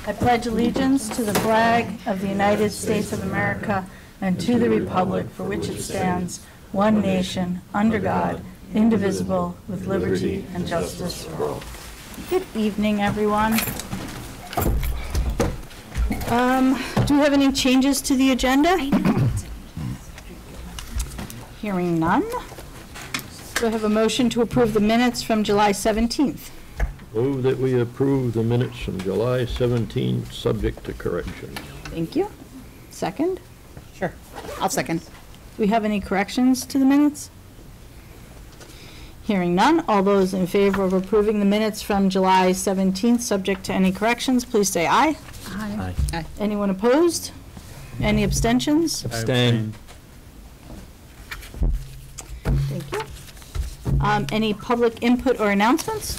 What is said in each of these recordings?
I pledge allegiance to the flag of the United States of America and to the republic for which it stands, one nation, under God, indivisible, with liberty and justice for all. Good evening, everyone. Do we have any changes to the agenda? Hearing none. Do I have a motion to approve the minutes from July 17th? Move that we approve the minutes from July 17th, subject to corrections. Thank you. Second? Sure. I'll second. Do we have any corrections to the minutes? Hearing none, all those in favor of approving the minutes from July 17th, subject to any corrections, please say aye. Aye. Aye. Anyone opposed? Any abstentions? Abstain. Thank you. Any public input or announcements?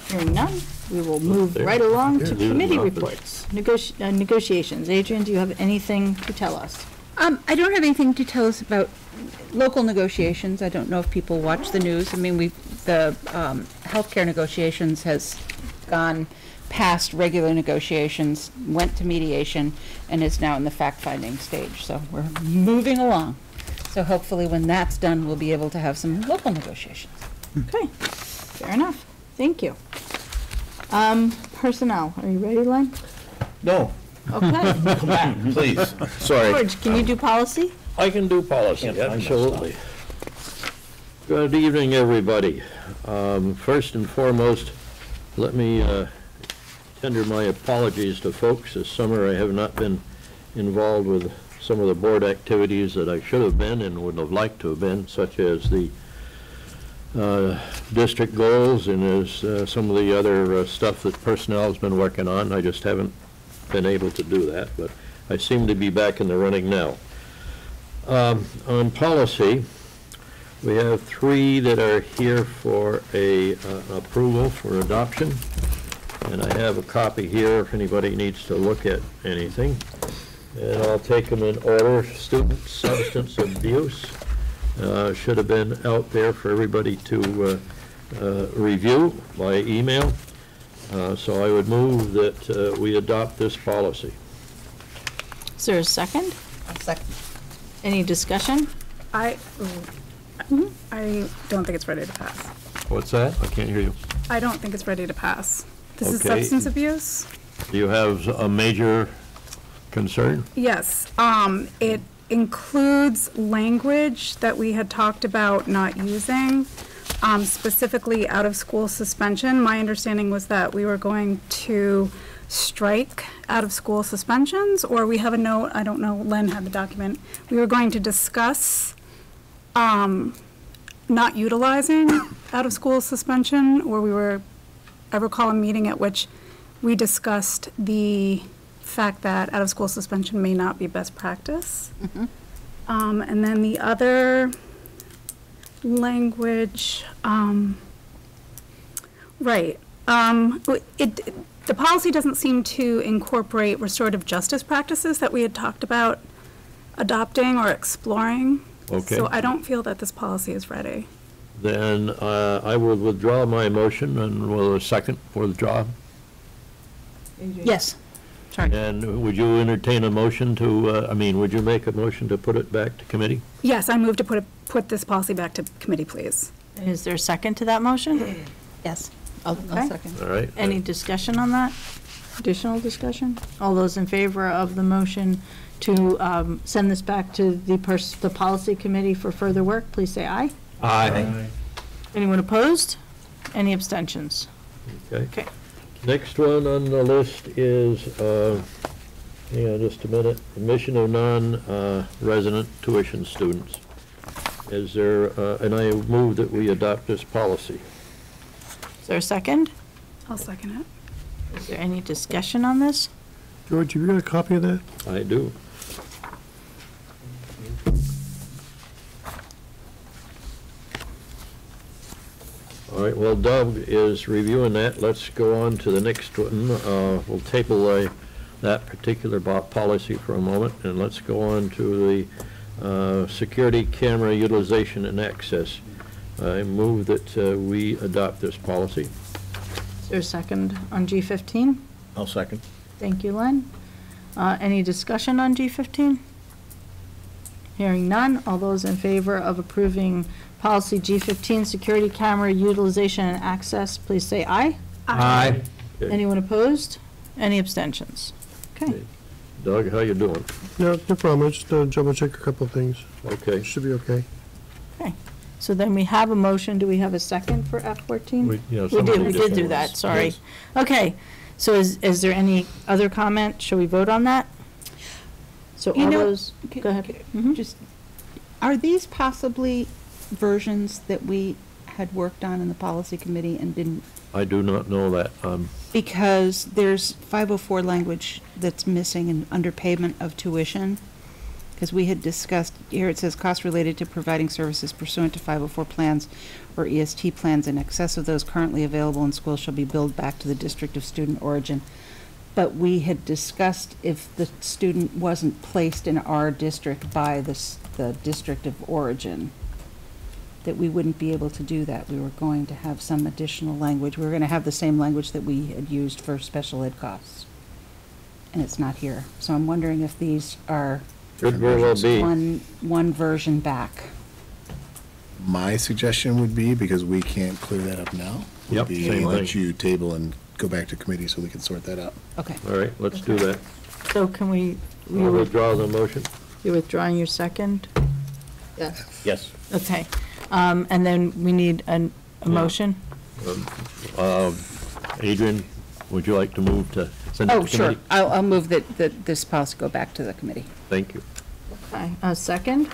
Hearing none, we will move right along to committee reports. Negotiations. Adrian, do you have anything to tell us? I don't have anything to tell us about local negotiations. I don't know if people watch the news. I mean, the healthcare negotiations has gone past regular negotiations, went to mediation, and is now in the fact-finding stage. So we're moving along. So hopefully when that's done, we'll be able to have some local negotiations. Okay, fair enough. Thank you. Personnel, are you ready, Len? No, Okay. come back, please. Sorry. George, can you do policy? I can do policy, Can't find my absolutely. Good evening, everybody. First and foremost, let me tender my apologies to folks. This summer I have not been involved with some of the board activities that I should have been and would have liked to have been, such as the district goals and as some of the other stuff that personnel has been working on. I just haven't been able to do that, but I seem to be back in the running now. On policy, we have 3 that are here for approval for adoption, and I have a copy here if anybody needs to look at anything. And I'll take them in order. Student substance abuse should have been out there for everybody to review by email. So I would move that we adopt this policy. Is there a second? I'll second. Any discussion? I don't think it's ready to pass. What's that? I can't hear you. I don't think it's ready to pass. This is Okay. substance abuse? Do you have a major concern? Yes. It includes language that we had talked about not using, specifically out-of-school suspension. My understanding was that we were going to strike out-of-school suspensions, or we have a note, I don't know, Len had the document. We were going to discuss not utilizing out-of-school suspension, or I recall a meeting at which we discussed the fact that out-of-school suspension may not be best practice. Mm-hmm. And then the other language, right. The policy doesn't seem to incorporate restorative justice practices that we had talked about adopting or exploring. Okay. So I don't feel that this policy is ready. Then I will withdraw my motion, and will a second withdraw? Yes. Sorry. And would you entertain a motion to, would you make a motion to put it back to committee? Yes, I move to put this policy back to committee, please. And is there a second to that motion? Yes. Okay. I'll second. All right. Any discussion on that? Additional discussion? All those in favor of the motion to send this back to the policy committee for further work, please say aye. Aye. Anyone opposed? Any abstentions? Okay. Okay. Next one on the list is, hang on just a minute, admission of non-resident tuition students. Is there, and I move that we adopt this policy. Is there a second? I'll second it. Is there any discussion on this? George, have you got a copy of that? I do. All right, well, Doug is reviewing that. Let's go on to the next one. We'll table that particular policy for a moment, and let's go on to the security camera utilization and access. I move that we adopt this policy. Is Is there a second on G15? I'll second. Thank you, Len. Any discussion on G15? Hearing none. All those in favor of approving policy G15, security camera utilization and access, please say aye. Aye. Okay. Anyone opposed? Any abstentions? Okay. Doug, how you doing? No problem, I just double check a couple of things. Okay. Should be okay. Okay. So then we have a motion. Do we have a second for F14? We did, We did do that, sorry. Yes. Okay. So is there any other comment? Shall we vote on that? So You all know, those, go ahead. Mhm. Just, are these possibly versions that we had worked on in the policy committee and didn't? I do not know that. Because there's 504 language that's missing in underpayment of tuition. Because we had discussed, here it says costs related to providing services pursuant to 504 plans or EST plans in excess of those currently available in schools shall be billed back to the district of student origin. But we had discussed if the student wasn't placed in our district by the district of origin, that we wouldn't be able to do that. We were going to have some additional language. We were going to have the same language that we had used for special ed costs. And it's not here. So I'm wondering if these are Could very well be. one version back. My suggestion would be, because we can't clear that up now, Yep, would be same let thing. you table and go back to committee so we can sort that out. Okay. All right, let's do that. So can we, I'll withdraw the motion. you're withdrawing your second? Yes. Yes. Okay. And then we need a motion? Adrian, would you like to move to send it Oh, to sure. committee? I'll move that this policy go back to the committee. Thank you. Okay. A second?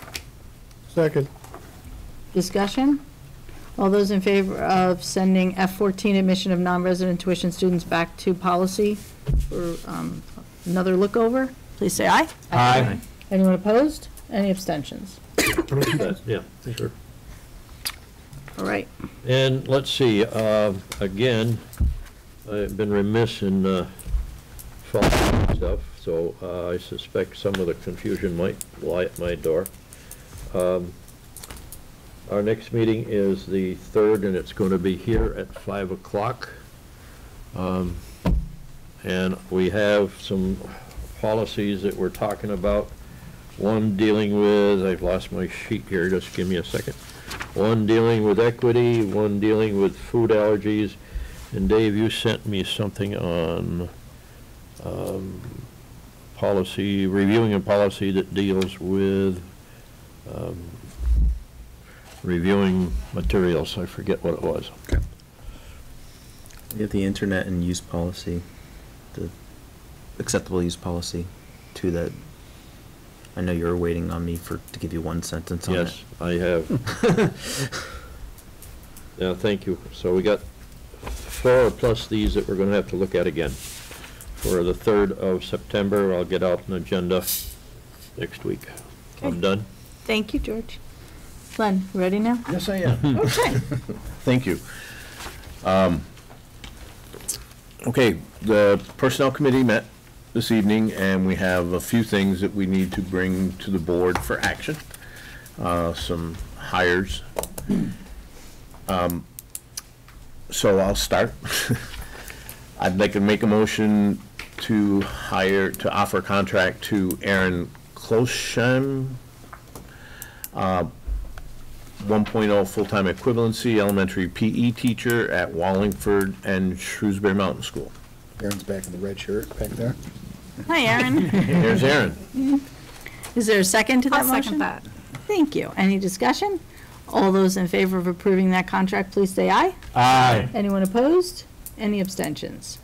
Second. Discussion? All those in favor of sending F14 admission of non-resident tuition students back to policy for another look over, please say aye. Aye. Anyone opposed? Any abstentions? Yeah, sure. All right. And let's see, again, I've been remiss in following stuff, so I suspect some of the confusion might lie at my door. Our next meeting is the 3rd, and it's going to be here at 5 o'clock. And we have some policies that we're talking about. One dealing with, I've lost my sheet here, just give me a second. One dealing with equity, one dealing with food allergies. And Dave, you sent me something on policy, reviewing a policy that deals with reviewing materials. I forget what it was. We have the internet and use policy, the acceptable use policy, too, that I know you're waiting on me to give you one sentence on it. Yes, I have. Yeah, thank you. So we got 4 plus these that we're going to have to look at again. For the 3rd of September, I'll get out an agenda next week. I'm Okay. done. Thank you, George. Len, you ready now? Yes, I am. Okay. Thank you. Okay, the Personnel Committee met this evening, and we have a few things that we need to bring to the board for action. Some hires. So I'll start. I'd like to make a motion to offer a contract to Aaron Klosheim, 1.0 full-time equivalency elementary PE teacher at Wallingford and Shrewsbury Mountain School. Aaron's back in the red shirt back there. Hi, Aaron. There's Aaron. Is there a second to that I'll motion? second that. Thank you. Any discussion? All those in favor of approving that contract, please say aye. Aye. Anyone opposed? Any abstentions?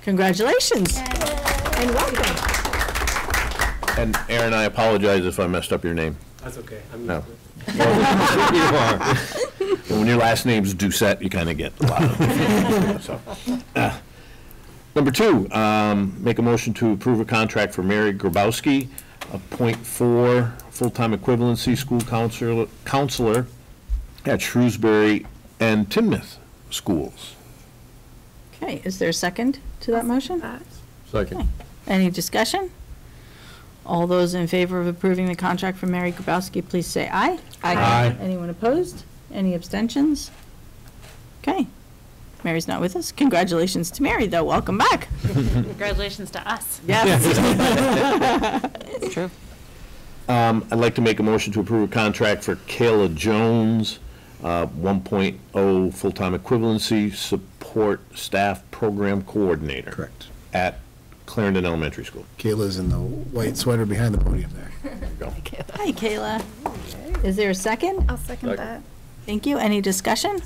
Congratulations. And welcome. And Aaron, I apologize if I messed up your name. That's okay. I'm No. used to it. You are. When your last name's Doucette, you kind of get a lot of it. So, Number 2, make a motion to approve a contract for Mary Grabowski, a .4 full-time equivalency school counselor at Shrewsbury and Teignmouth schools. Okay, is there a second to that motion? Second. Any discussion? All those in favor of approving the contract for Mary Grabowski, please say aye. Aye. Anyone opposed? Any abstentions? Okay. Mary's not with us. Congratulations to Mary, though. Welcome back. Congratulations to us. Yes. It's true. I'd like to make a motion to approve a contract for Kayla Jones, 1.0 full-time equivalency support staff program coordinator. Correct. At Clarendon Elementary School. Kayla's in the white sweater behind the podium there. Hi, Kayla. Is there a second? I'll second that. Thank you. Any discussion?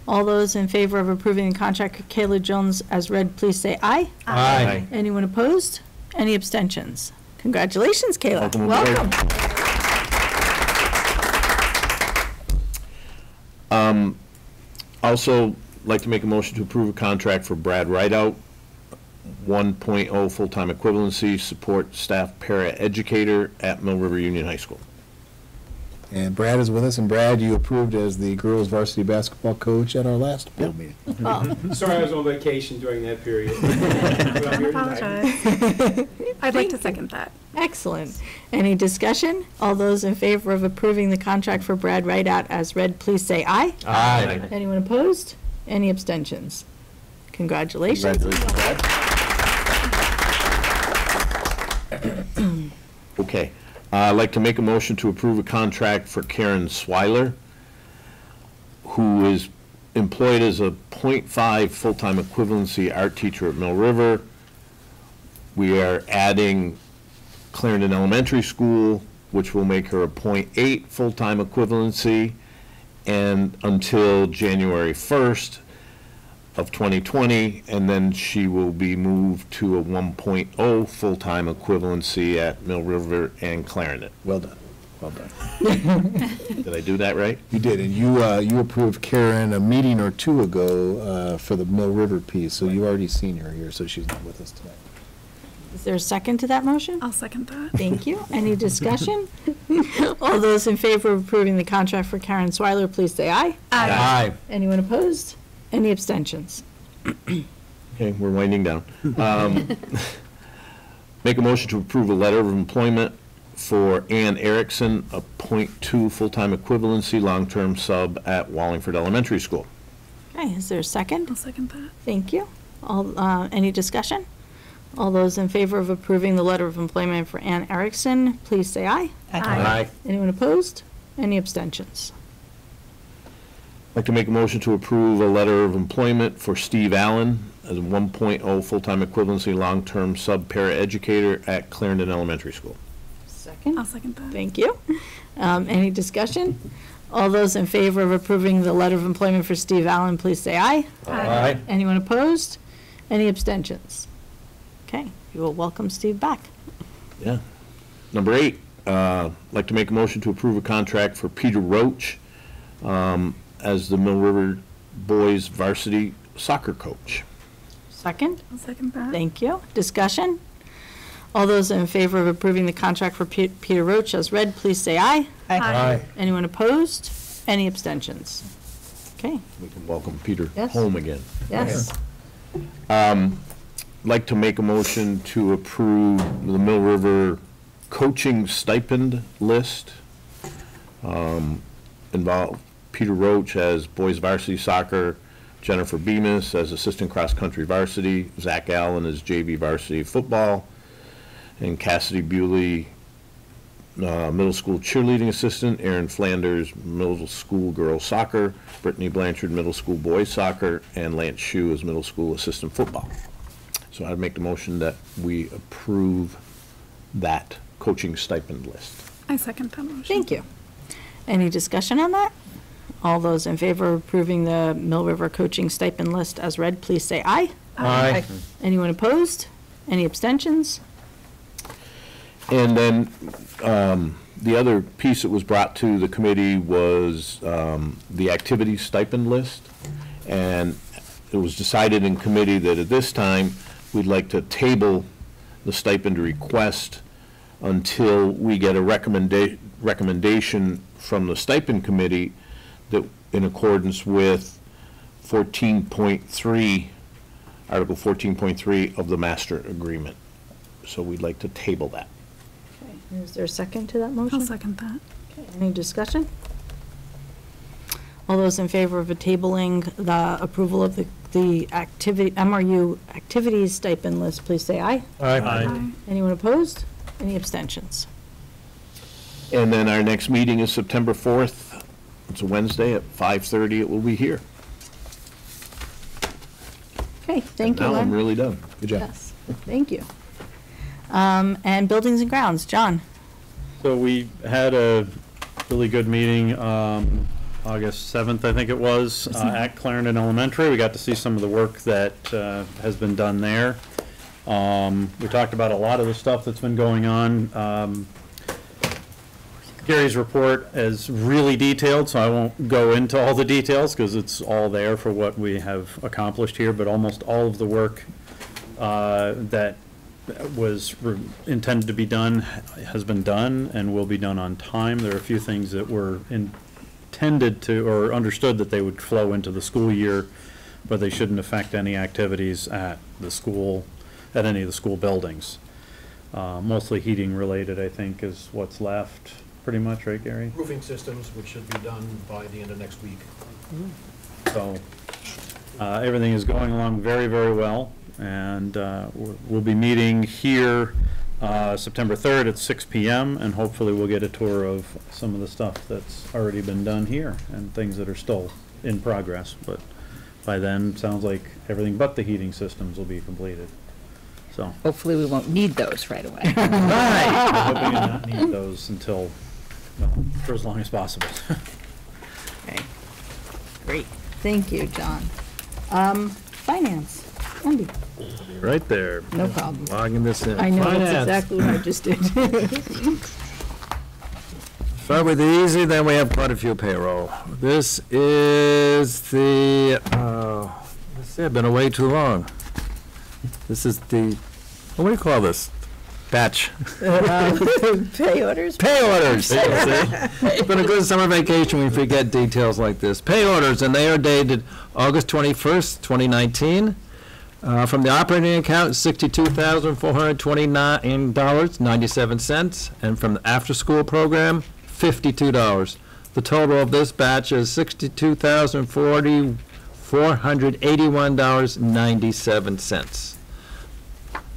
All those in favor of approving the contract with Kayla Jones as read, please say aye. Aye. Anyone opposed? Any abstentions? Congratulations, Kayla. Welcome aboard. Welcome. Also, like to make a motion to approve a contract for Brad Rideout, 1.0 full-time equivalency support staff para-educator at Mill River Union High School. And Brad is with us, and Brad, you approved as the girls varsity basketball coach at our last board meeting. Sorry I was on vacation during that period. I apologize. I'd like to second that. Excellent. Any discussion? All those in favor of approving the contract for Brad Rideout as read, please say aye. Aye. Anyone opposed? Any abstentions? Congratulations. Okay. I'd like to make a motion to approve a contract for Karen Swiler, who is employed as a .5 full-time equivalency art teacher at Mill River. We are adding Clarendon Elementary School, which will make her a .8 full-time equivalency, and until January 1st of 2020, and then she will be moved to a 1.0 full-time equivalency at Mill River and Clarendon. Well done, well done. Did I do that right? You did, and you approved Karen a meeting or two ago for the Mill River piece, so you already seen her here, so she's not with us tonight. Is there a second to that motion? I'll second that. Thank you. Any discussion? All those in favor of approving the contract for Karen Swiler, please say aye. Aye. Anyone opposed? Any abstentions? Okay, we're winding down. Make a motion to approve a letter of employment for Ann Erickson, a .2 full-time equivalency long-term sub at Wallingford Elementary School. Okay, is there a second? I'll second that. Thank you. All, any discussion? All those in favor of approving the letter of employment for Ann Erickson, please say aye. Aye. Anyone opposed? Any abstentions? I'd like to make a motion to approve a letter of employment for Steve Allen as a 1.0 full-time equivalency long-term sub-para-educator at Clarendon Elementary School. Second. I'll second that. Thank you. Any discussion? All those in favor of approving the letter of employment for Steve Allen, please say aye. Aye. Anyone opposed? Any abstentions? Okay, you will welcome Steve back. Yeah. Number 8, like to make a motion to approve a contract for Peter Roach as the Mill River boys varsity soccer coach. Second. I'll second that. Thank you. Discussion? All those in favor of approving the contract for Peter Roach as read, please say aye. Aye. Anyone opposed? Any abstentions? Okay, We can welcome Peter Yes. home again. yes. Like to make a motion to approve the Mill River coaching stipend list. Involve Peter Roach as boys varsity soccer, Jennifer Bemis as assistant cross-country varsity, Zach Allen as JV varsity football, and Cassidy Bewley, middle school cheerleading assistant, Aaron Flanders, middle school girls soccer, Brittany Blanchard, middle school boys soccer, and Lance Shue as middle school assistant football. So I'd make the motion that we approve that coaching stipend list. I second that motion. Thank you. Any discussion on that? All those in favor of approving the Mill River coaching stipend list as read, please say aye. Aye. Anyone opposed? Any abstentions? And then the other piece that was brought to the committee was the activity stipend list. And it was decided in committee that at this time, we'd like to table the stipend request until we get a recommendation from the stipend committee that in accordance with 14.3, Article 14.3 of the master agreement. So we'd like to table that. Okay. Is there a second to that motion? I'll second that. Okay. Any discussion? All those in favor of tabling the approval of the the MRU activities stipend list, please say aye. Aye. Anyone opposed? Any abstentions? And then our next meeting is September 4th. It's a Wednesday at 5:30. It will be here. Okay, thank you, Now I'm Len. really done. Good job. Yes, thank you. And buildings and grounds, John. So we had a really good meeting, August 7th, I think it was, at Clarendon Elementary. We got to see some of the work that has been done there. We talked about a lot of the stuff that's been going on. Gary's report is really detailed, so I won't go into all the details because it's all there for what we have accomplished here, but almost all of the work that was intended to be done has been done and will be done on time. There are a few things that were intended to, or understood that they would flow into the school year, but they shouldn't affect any activities at the school, at any of the school buildings. Mostly heating related, I think, is what's left, pretty much, right, Gary? Roofing systems, which should be done by the end of next week. So, everything is going along very, very well, and we'll be meeting here September 3rd at 6 p.m., and hopefully we'll get a tour of some of the stuff that's already been done here, and things that are still in progress, but by then, sounds like everything but the heating systems will be completed, so. Hopefully, we won't need those right away. Right. We're hoping to not need those until, well, for as long as possible. Okay, great. Thank you, John. Finance, Andy. Right there. No problem. Logging this in. I know, that's Finance. exactly what I just did. Start with the easy, then we have quite a few payroll. This is the, let's see, I've been away too long. This is the, what do you call this? Batch. Pay orders? Pay orders. It's been a good summer vacation, we forget details like this. Pay orders, and they are dated August 21st, 2019. From the operating account, $62,429.97, and from the after-school program, $52. The total of this batch is $62,481.97.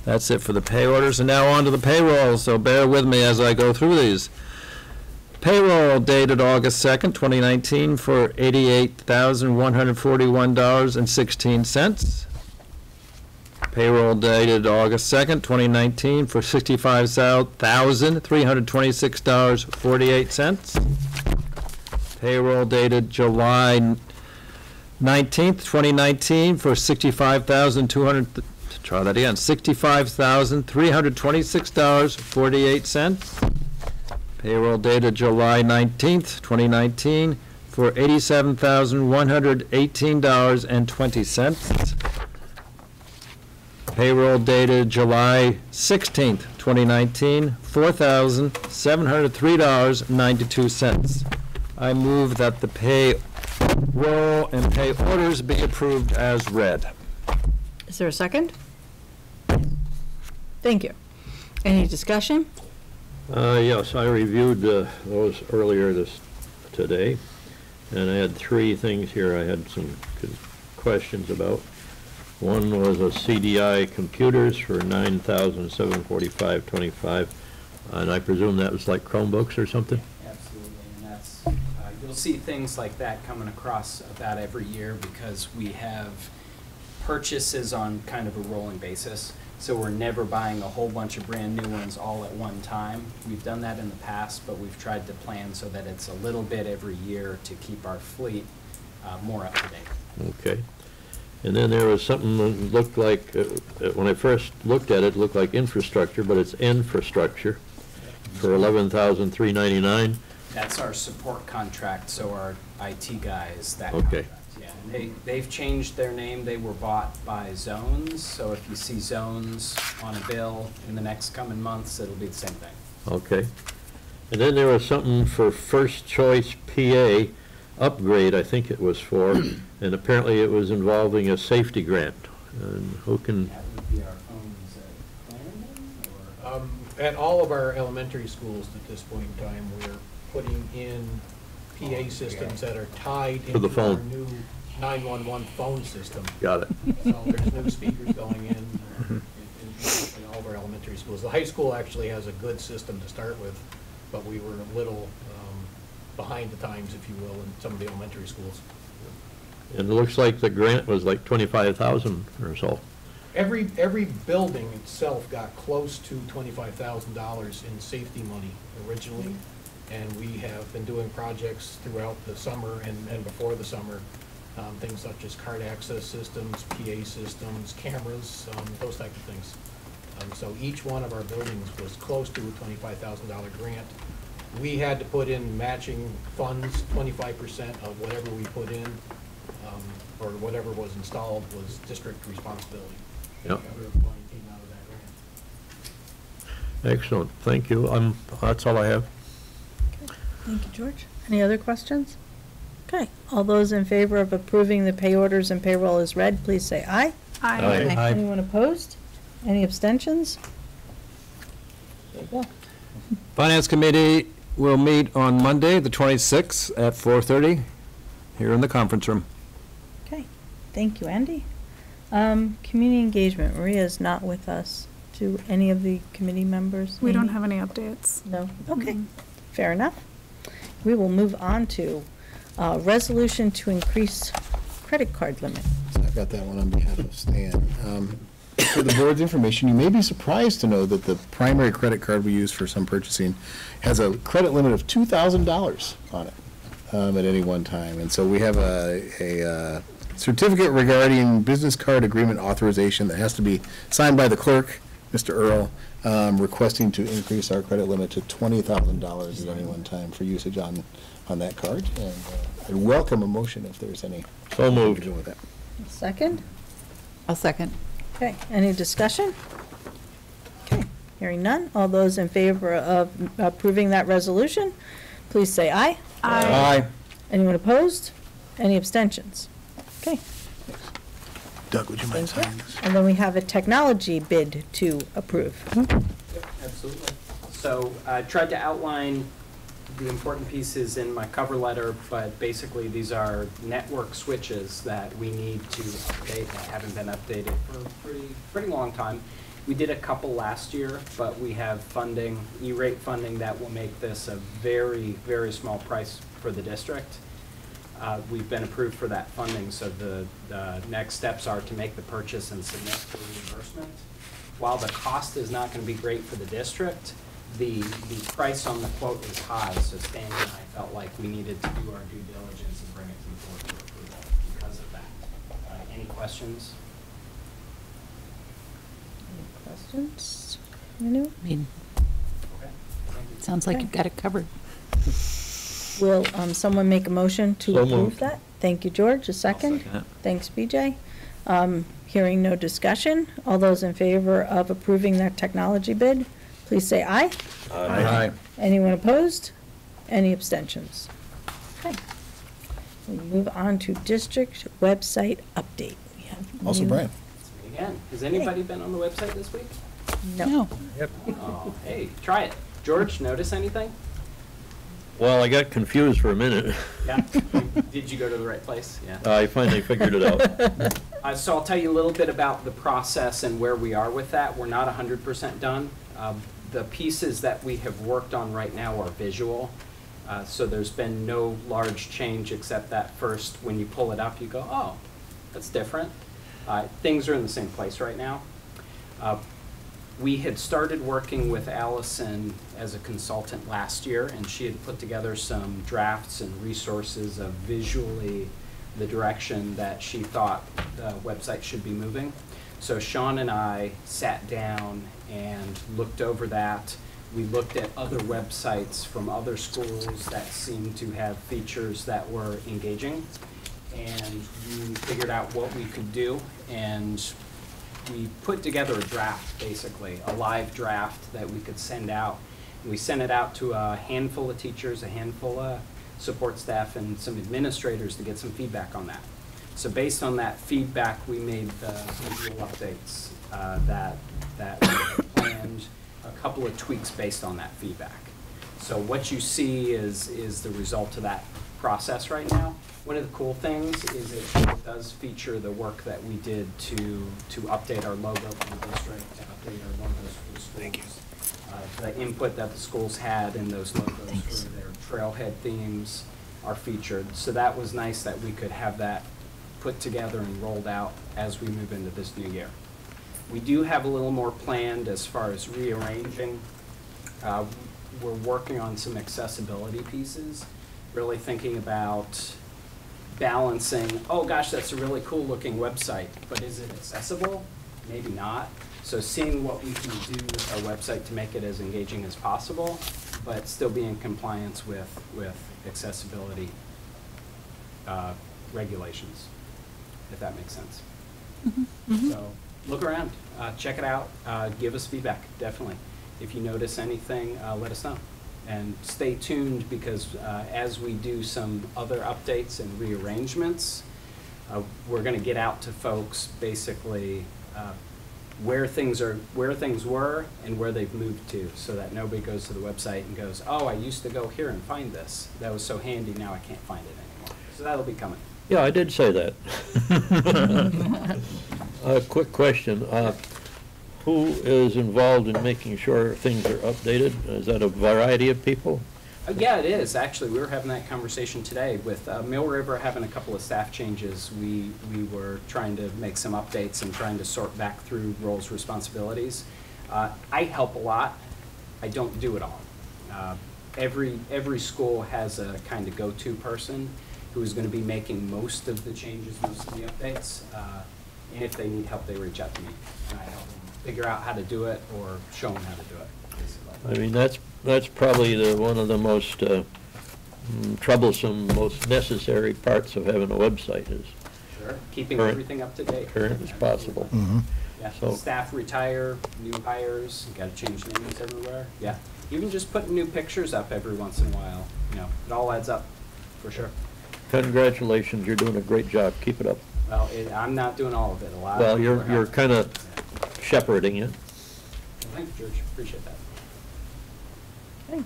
That's it for the pay orders, and now on to the payroll, so bear with me as I go through these. Payroll dated August 2nd, 2019 for $88,141.16. Payroll dated August 2nd, 2019 for $65,326.48. Payroll dated July 19th, 2019 for $65,326.48. Payroll dated July 19th, 2019 for $87,118.20. Payroll dated July 16th, 2019, $4,703.92. I move that the payroll and pay orders be approved as read. Is there a second? Thank you. Any discussion? Yes, I reviewed those earlier today, and I had three things here I had some questions about. One was a CDI computers for $9,745.25, and I presume that was like Chromebooks or something? Absolutely, and that's, you'll see things like that coming across about every year because we have purchases on kind of a rolling basis. So we're never buying a whole bunch of brand new ones all at one time. We've done that in the past, but we've tried to plan so that it's a little bit every year to keep our fleet more up to date. Okay. And then there was something that looked like, when I first looked at it, it looked like infrastructure, but it's infrastructure for $11,399. That's our support contract, so our IT guys, that Okay. contract. Yeah, and they've changed their name. They were bought by Zones, so if you see Zones on a bill in the next coming months, it'll be the same thing. Okay. And then there was something for First Choice PA upgrade, I think it was for, and apparently it was involving a safety grant. And who can, That would be our phones at Clarendon, or? At all of our elementary schools at this point in time, we're putting in PA systems that are tied To the into our phone. new 911 phone system. Got it. So there's new speakers going in all of our elementary schools. The high school actually has a good system to start with, but we were a little behind the times, if you will, in some of the elementary schools. And it looks like the grant was like 25,000 or so. Every building itself got close to $25,000 in safety money originally, and we have been doing projects throughout the summer and before the summer, things such as card access systems, PA systems, cameras, those type of things. So each one of our buildings was close to a $25,000 grant. We had to put in matching funds, 25% of whatever we put in, or whatever was installed was district responsibility. Yep. Every money came out of that grant. Excellent, thank you. That's all I have. Thank you, George. Any other questions? Okay, all those in favor of approving the pay orders and payroll as read, please say aye. Aye. Aye. Anyone opposed? Any abstentions? There you go. Finance Committee will meet on Monday, the 26th, at 4:30, here in the conference room. Okay, thank you, Andy. Community engagement, Maria is not with us. Do any of the committee members? We don't have any updates. No? Okay, fair enough. We will move on to resolution to increase credit card limit. So I've got that one on behalf of Stan. For the board's information, you may be surprised to know that the primary credit card we use for some purchasing has a credit limit of $2,000 on it at any one time. And so we have a certificate regarding business card agreement authorization that has to be signed by the clerk, Mr. Earl, requesting to increase our credit limit to $20,000 at any one time for usage on that card. And I'd welcome a motion if there's any. So moved. With that. Second? I'll second. Okay, any discussion? Okay, hearing none. All those in favor of approving that resolution, please say aye. Aye. Anyone opposed? Any abstentions? Okay, Doug, would you mind thank signing you. this? And then we have a technology bid to approve. Absolutely. So I tried to outline the important pieces in my cover letter, but basically these are network switches that we need to update that haven't been updated for a pretty long time. We did a couple last year, but we have funding, E-rate funding, that will make this a very, very small price for the district. We've been approved for that funding, so the next steps are to make the purchase and submit for reimbursement. While the cost is not going to be great for the district, the price on the quote is high, so Stan and I felt like we needed to do our due diligence and bring it to the board for approval because of that. Any questions? Any questions? Anyone? I mean, Okay. sounds like Okay. you've got it covered. Will someone make a motion to So approve moved. that? Thank you, George. A second? second it. Thanks, BJ. Hearing no discussion, all those in favor of approving that technology bid, please say aye. Aye. Anyone opposed? Any abstentions? Okay. We move on to district website update. We have Also, new- Brian. It's me again. Has anybody been on the website this week? No. Oh, hey, try it. George, notice anything? Well, I got confused for a minute. Yeah. Did you go to the right place? Yeah. I finally figured it out. So I'll tell you a little bit about the process and where we are with that. We're not 100% done. The pieces that we have worked on right now are visual. So there's been no large change except that first, when you pull it up, you go, oh, that's different. Things are in the same place right now. We had started working with Allison as a consultant last year, and she had put together some drafts and resources of visually the direction that she thought the website should be moving. So Sean and I sat down and looked over that. We looked at other websites from other schools that seemed to have features that were engaging, and we figured out what we could do, and we put together a draft, basically, a live draft that we could send out. We sent it out to a handful of teachers, a handful of support staff, and some administrators to get some feedback on that. So based on that feedback, we made the visual updates that we planned, a couple of tweaks based on that feedback. So what you see is the result of that process right now. One of the cool things is it does feature the work that we did to update our logo for the district, to update our logos for the schools. Thank you. The input that the schools had in those logos for their trailhead themes are featured. So that was nice that we could have that put together and rolled out as we move into this new year. We do have a little more planned as far as rearranging. We're working on some accessibility pieces, really thinking about balancing, oh gosh, that's a really cool looking website, but is it accessible? Maybe not. So seeing what we can do with our website to make it as engaging as possible, but still be in compliance with accessibility regulations, if that makes sense. So look around, check it out, give us feedback, definitely. If you notice anything, let us know. And stay tuned because as we do some other updates and rearrangements, we're going to get out to folks basically where things were and where they've moved to, so that nobody goes to the website and goes, oh, I used to go here and find this. That was so handy, now I can't find it anymore. So that'll be coming. Yeah, I did say that. A quick question. Who is involved in making sure things are updated? Is that a variety of people? Yeah, it is. Actually, we were having that conversation today with Mill River having a couple of staff changes. We were trying to make some updates and trying to sort back through roles, responsibilities. I help a lot. I don't do it all. Every school has a kind of go-to person who is going to be making most of the changes, most of the updates. And if they need help, they reach out to me, and I help them figure out how to do it or show them how to do it, basically. I mean, that's probably one of the most troublesome, most necessary parts of having a website is Sure, keeping current- everything up to date. current as possible. Yeah, So- staff retire, new hires, got to change names everywhere. Yeah, even just putting new pictures up every once in a while, it all adds up, for sure. Congratulations, you're doing a great job. Keep it up. Well, I'm not doing all of it, a lot. Well, of people are you're helping. kind of shepherding it. Thank you, George, appreciate that. Okay.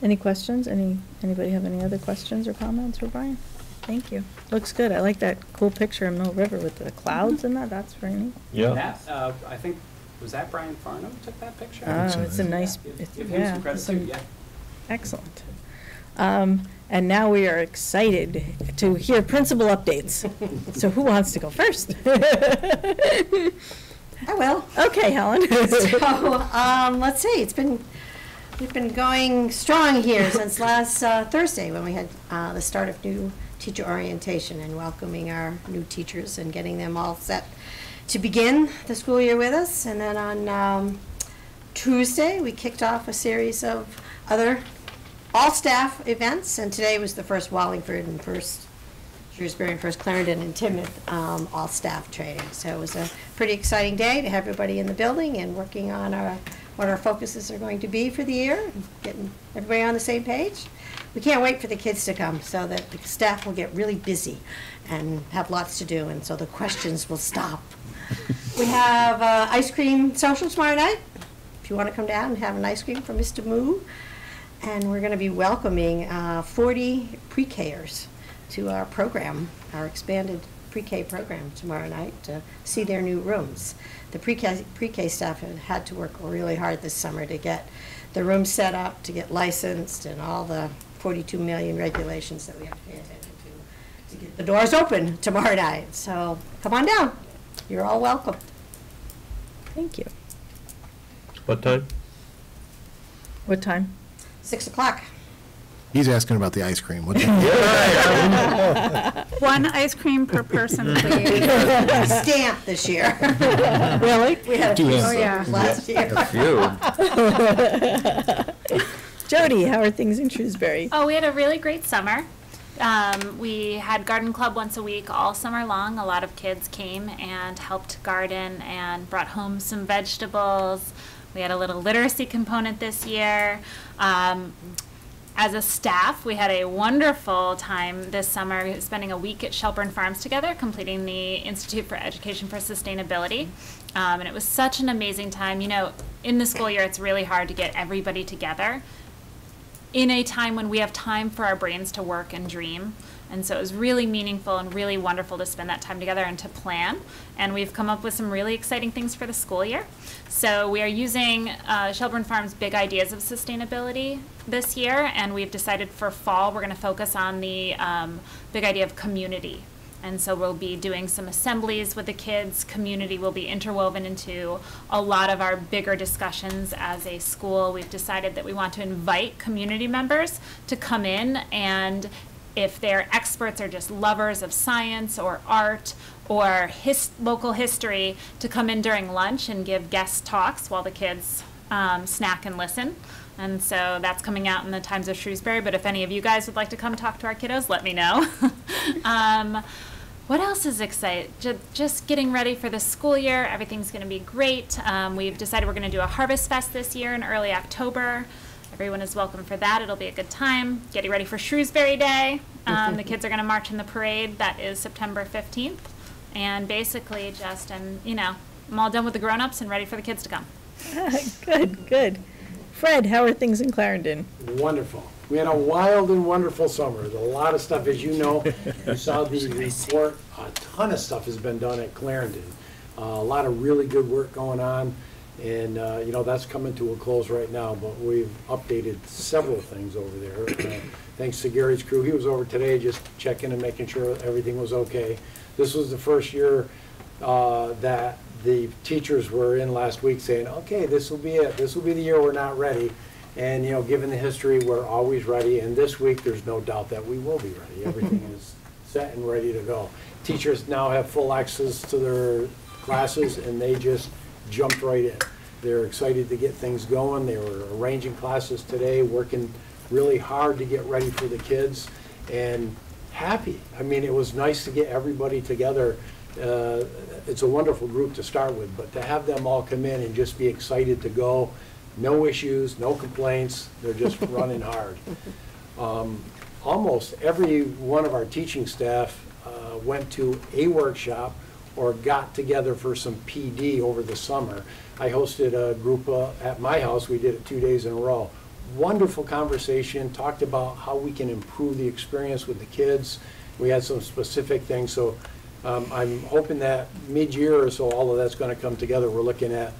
Any questions? Anybody have any other questions or comments for Brian? Thank you. Looks good. I like that cool picture of Mill River with the clouds in that. That's very neat. Yeah. That, I think, was that Brian Farnham took that picture? Oh, it's a nice, Give him some credit too, yeah. Excellent. And now we are excited to hear principal updates. So who wants to go first? I will. Okay, Helen. So, let's see, we've been going strong here since last Thursday when we had the start of new teacher orientation and welcoming our new teachers and getting them all set to begin the school year with us. And then on Tuesday, we kicked off a series of other all-staff events, and today was the first Wallingford and first Shrewsbury and first Clarendon and Timoth all-staff training. So it was a pretty exciting day to have everybody in the building and working on what our focuses are going to be for the year, and getting everybody on the same page. We can't wait for the kids to come so that the staff will get really busy and have lots to do, and so the questions will stop. We have ice cream social tomorrow night. If you want to come down and have an ice cream from Mr. Moo. And we're going to be welcoming 40 pre-Kers to our program, our expanded pre-K program tomorrow night to see their new rooms. The pre-K staff have had to work really hard this summer to get the room set up, to get licensed, and all the 42 million regulations that we have to pay attention to get the doors open tomorrow night. So come on down. You're all welcome. Thank you. What time? What time? 6 o'clock. He's asking about the ice cream. What One ice cream per person, please. Stamp this year. Really? We had a Two few hands. last year. Jody, how are things in Shrewsbury? Oh, we had a really great summer. We had garden club once a week all summer long. A lot of kids came and helped garden and brought home some vegetables. We had a little literacy component this year. As a staff, we had a wonderful time this summer spending a week at Shelburne Farms together, completing the Institute for Education for Sustainability. And it was such an amazing time. You know, in the school year, it's really hard to get everybody together in a time when we have time for our brains to work and dream. And so it was really meaningful and really wonderful to spend that time together and to plan. And we've come up with some really exciting things for the school year. So we are using Shelburne Farms Big Ideas of Sustainability this year, and we've decided for fall we're going to focus on the big idea of community. And so we'll be doing some assemblies with the kids. Community will be interwoven into a lot of our bigger discussions as a school. We've decided that we want to invite community members to come in, and if they're experts or just lovers of science or art or local history, to come in during lunch and give guest talks while the kids snack and listen. And so that's coming out in the Times of Shrewsbury, but if any of you guys would like to come talk to our kiddos, let me know. What else is exciting? Just getting ready for the school year. Everything's going to be great. We've decided we're going to do a Harvest Fest this year in early October. Everyone is welcome for that. It'll be a good time. Getting ready for Shrewsbury Day. The kids are going to march in the parade. That is September 15th. And basically just, I'm all done with the grown-ups and ready for the kids to come. Good, good. Fred, how are things in Clarendon? Wonderful. We had a wild and wonderful summer. There's a lot of stuff, as you know. You saw the report. A ton of stuff has been done at Clarendon. A lot of really good work going on. And, that's coming to a close right now. But we've updated several things over there. Thanks to Gary's crew. He was over today just checking and making sure everything was okay. This was the first year that the teachers were in last week saying, okay, this will be it. This will be the year we're not ready. And, given the history, we're always ready. And this week, there's no doubt that we will be ready. Everything is set and ready to go. Teachers now have full access to their classes, and they just jumped right in. They're excited to get things going. They were arranging classes today, working really hard to get ready for the kids, and happy. I mean, it was nice to get everybody together. It's a wonderful group to start with, but to have them all come in and just be excited to go, no issues, no complaints, they're just running hard. Almost every one of our teaching staff went to a workshop or got together for some PD over the summer. I hosted a group at my house. We did it 2 days in a row. Wonderful conversation, talked about how we can improve the experience with the kids. We had some specific things, so I'm hoping that mid-year or so all of that's going to come together. We're looking at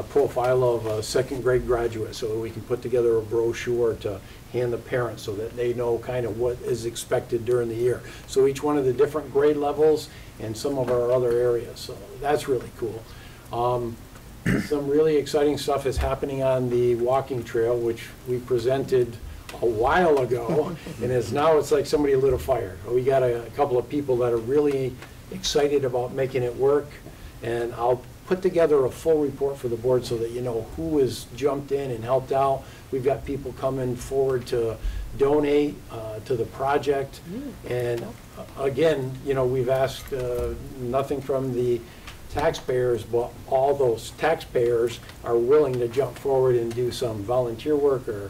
profile of a second grade graduate so that we can put together a brochure to hand the parents so that they know kind of what is expected during the year. So each one of the different grade levels and some of our other areas. So that's really cool. Some really exciting stuff is happening on the walking trail, which we presented a while ago, and it's like somebody lit a fire. We got a couple of people that are really excited about making it work, and I'll put together a full report for the board so that you know who has jumped in and helped out. We've got people coming forward to donate to the project, and again, we've asked nothing from the taxpayers, but all those taxpayers are willing to jump forward and do some volunteer work or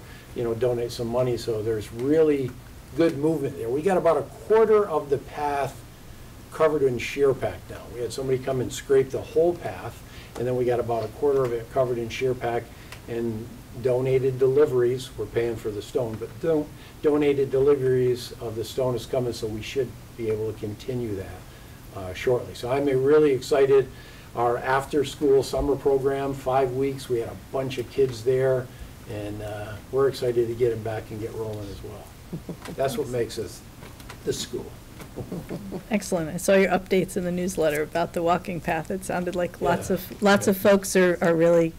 donate some money. So there's really good movement there. We got about a quarter of the path covered in shear pack now. We had somebody come and scrape the whole path, and then we got about a quarter of it covered in shear pack, and donated deliveries. We're paying for the stone, but donated deliveries of the stone is coming, so we should be able to continue that shortly. So I'm really excited. Our after-school summer program, 5 weeks, we had a bunch of kids there, and we're excited to get them back and get rolling as well. That's what makes us the school. Excellent. I saw your updates in the newsletter about the walking path. It sounded like lots of folks are really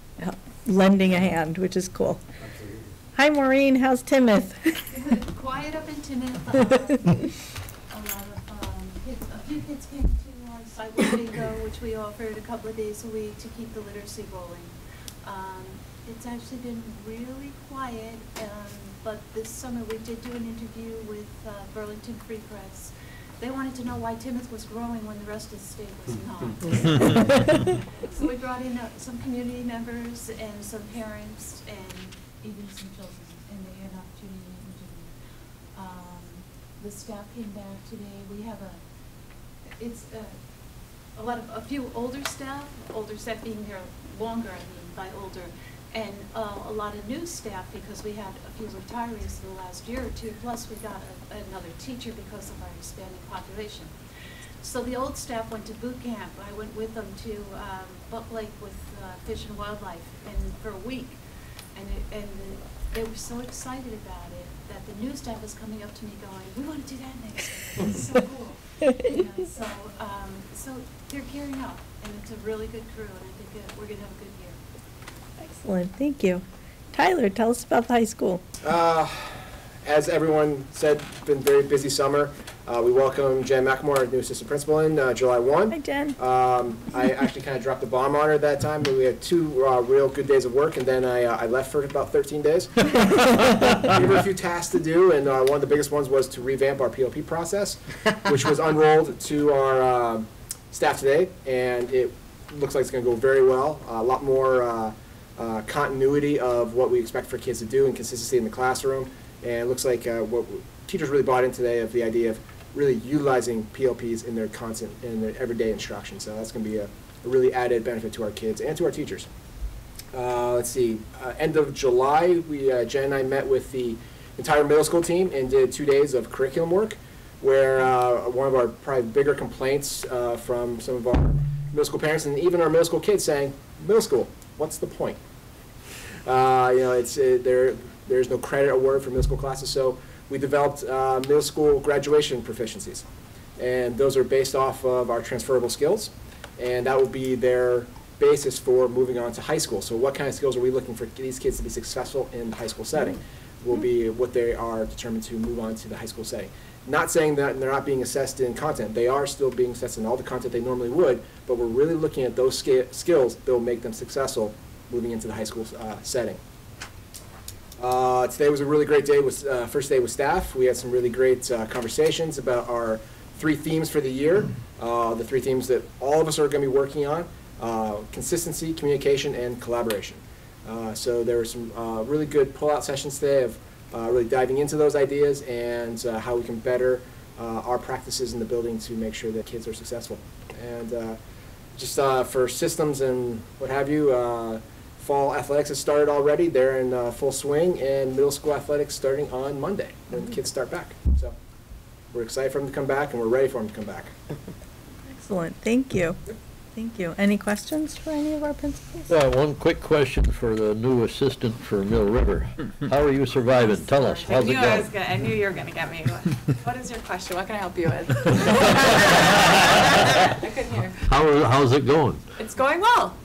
lending a hand, which is cool. Absolutely. Hi, Maureen. How's Timoth? Quiet up in Timoth. A few kids came to our sidewalk bingo, which we offered a couple of days a week to keep the literacy rolling. It's actually been really quiet, but this summer we did do an interview with Burlington Free Press. They wanted to know why Timoth was growing when the rest of the state was not. So we brought in some community members and some parents and even some children, and they had an opportunity to interview. The staff came back today. We have a few older staff being here longer, I mean by older, and a lot of new staff because we had a few retirees in the last year or two, plus we got another teacher because of our expanding population. So the old staff went to boot camp. I went with them to Buck Lake with Fish and Wildlife and for a week. And they were so excited about it that the new staff was coming up to me going, we want to do that next year. It's so cool. You know, so they're gearing up, and it's a really good crew, and I think we're going to have a good year. Excellent, thank you. Tyler, tell us about the high school. As everyone said, been a very busy summer. We welcome Jen McElmore, our new assistant principal, in July 1. Hi, Jen. I actually kind of dropped the bomb on her that time. We had 2 real good days of work, and then I left for about 13 days. Gave her a few tasks to do, and one of the biggest ones was to revamp our POP process, which was unrolled to our staff today, and it looks like it's going to go very well. A lot more continuity of what we expect for kids to do and consistency in the classroom. And it looks like what teachers really bought in today of the idea of really utilizing PLPs in their constant, in their everyday instruction. So that's going to be a really added benefit to our kids and to our teachers. Let's see, end of July, Jen and I met with the entire middle school team and did 2 days of curriculum work, where one of our probably bigger complaints from some of our middle school parents and even our middle school kids saying, middle school, what's the point? You know, there's no credit award for middle school classes, so we developed middle school graduation proficiencies. And those are based off of our transferable skills, and that will be their basis for moving on to high school. So what kind of skills are we looking for these kids to be successful in the high school setting will be what they are determined to move on to the high school setting. Not saying that they're not being assessed in content. They are still being assessed in all the content they normally would, but we're really looking at those skills that will make them successful moving into the high school setting. Today was a really great day, first day with staff. We had some really great conversations about our 3 themes for the year, the 3 themes that all of us are going to be working on, consistency, communication, and collaboration. So there were some really good pull-out sessions today of really diving into those ideas and how we can better our practices in the building to make sure that kids are successful. And just for systems and what have you, fall athletics has started already. They're in full swing, and middle school athletics starting on Monday when kids start back. So we're excited for them to come back, and we're ready for them to come back. Excellent, thank you. Thank you. Any questions for any of our principals? One quick question for the new assistant for Mill River. How are you surviving? Tell us, how's it going? I knew you were going to get me. What is your question? What can I help you with? I couldn't hear. How's it going? It's going well.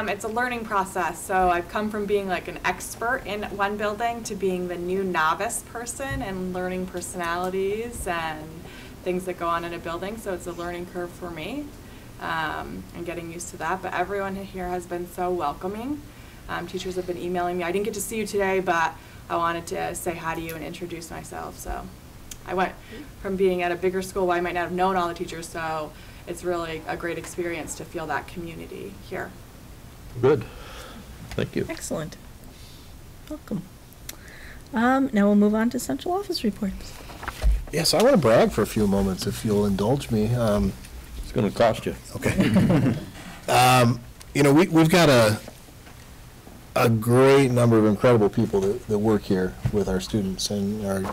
It's a learning process. So I've come from being like an expert in one building to being the new novice person and learning personalities and things that go on in a building. So it's a learning curve for me. And getting used to that, but everyone here has been so welcoming. Teachers have been emailing me. I didn't get to see you today, but I wanted to say hi to you and introduce myself. So I went from being at a bigger school where I might not have known all the teachers, so it's really a great experience to feel that community here. Good. Thank you. Excellent. Welcome. Now we'll move on to central office reports. Yes, I want to brag for a few moments, if you'll indulge me. It's going to cost you. Okay. You know, we've got a great number of incredible people that work here with our students, and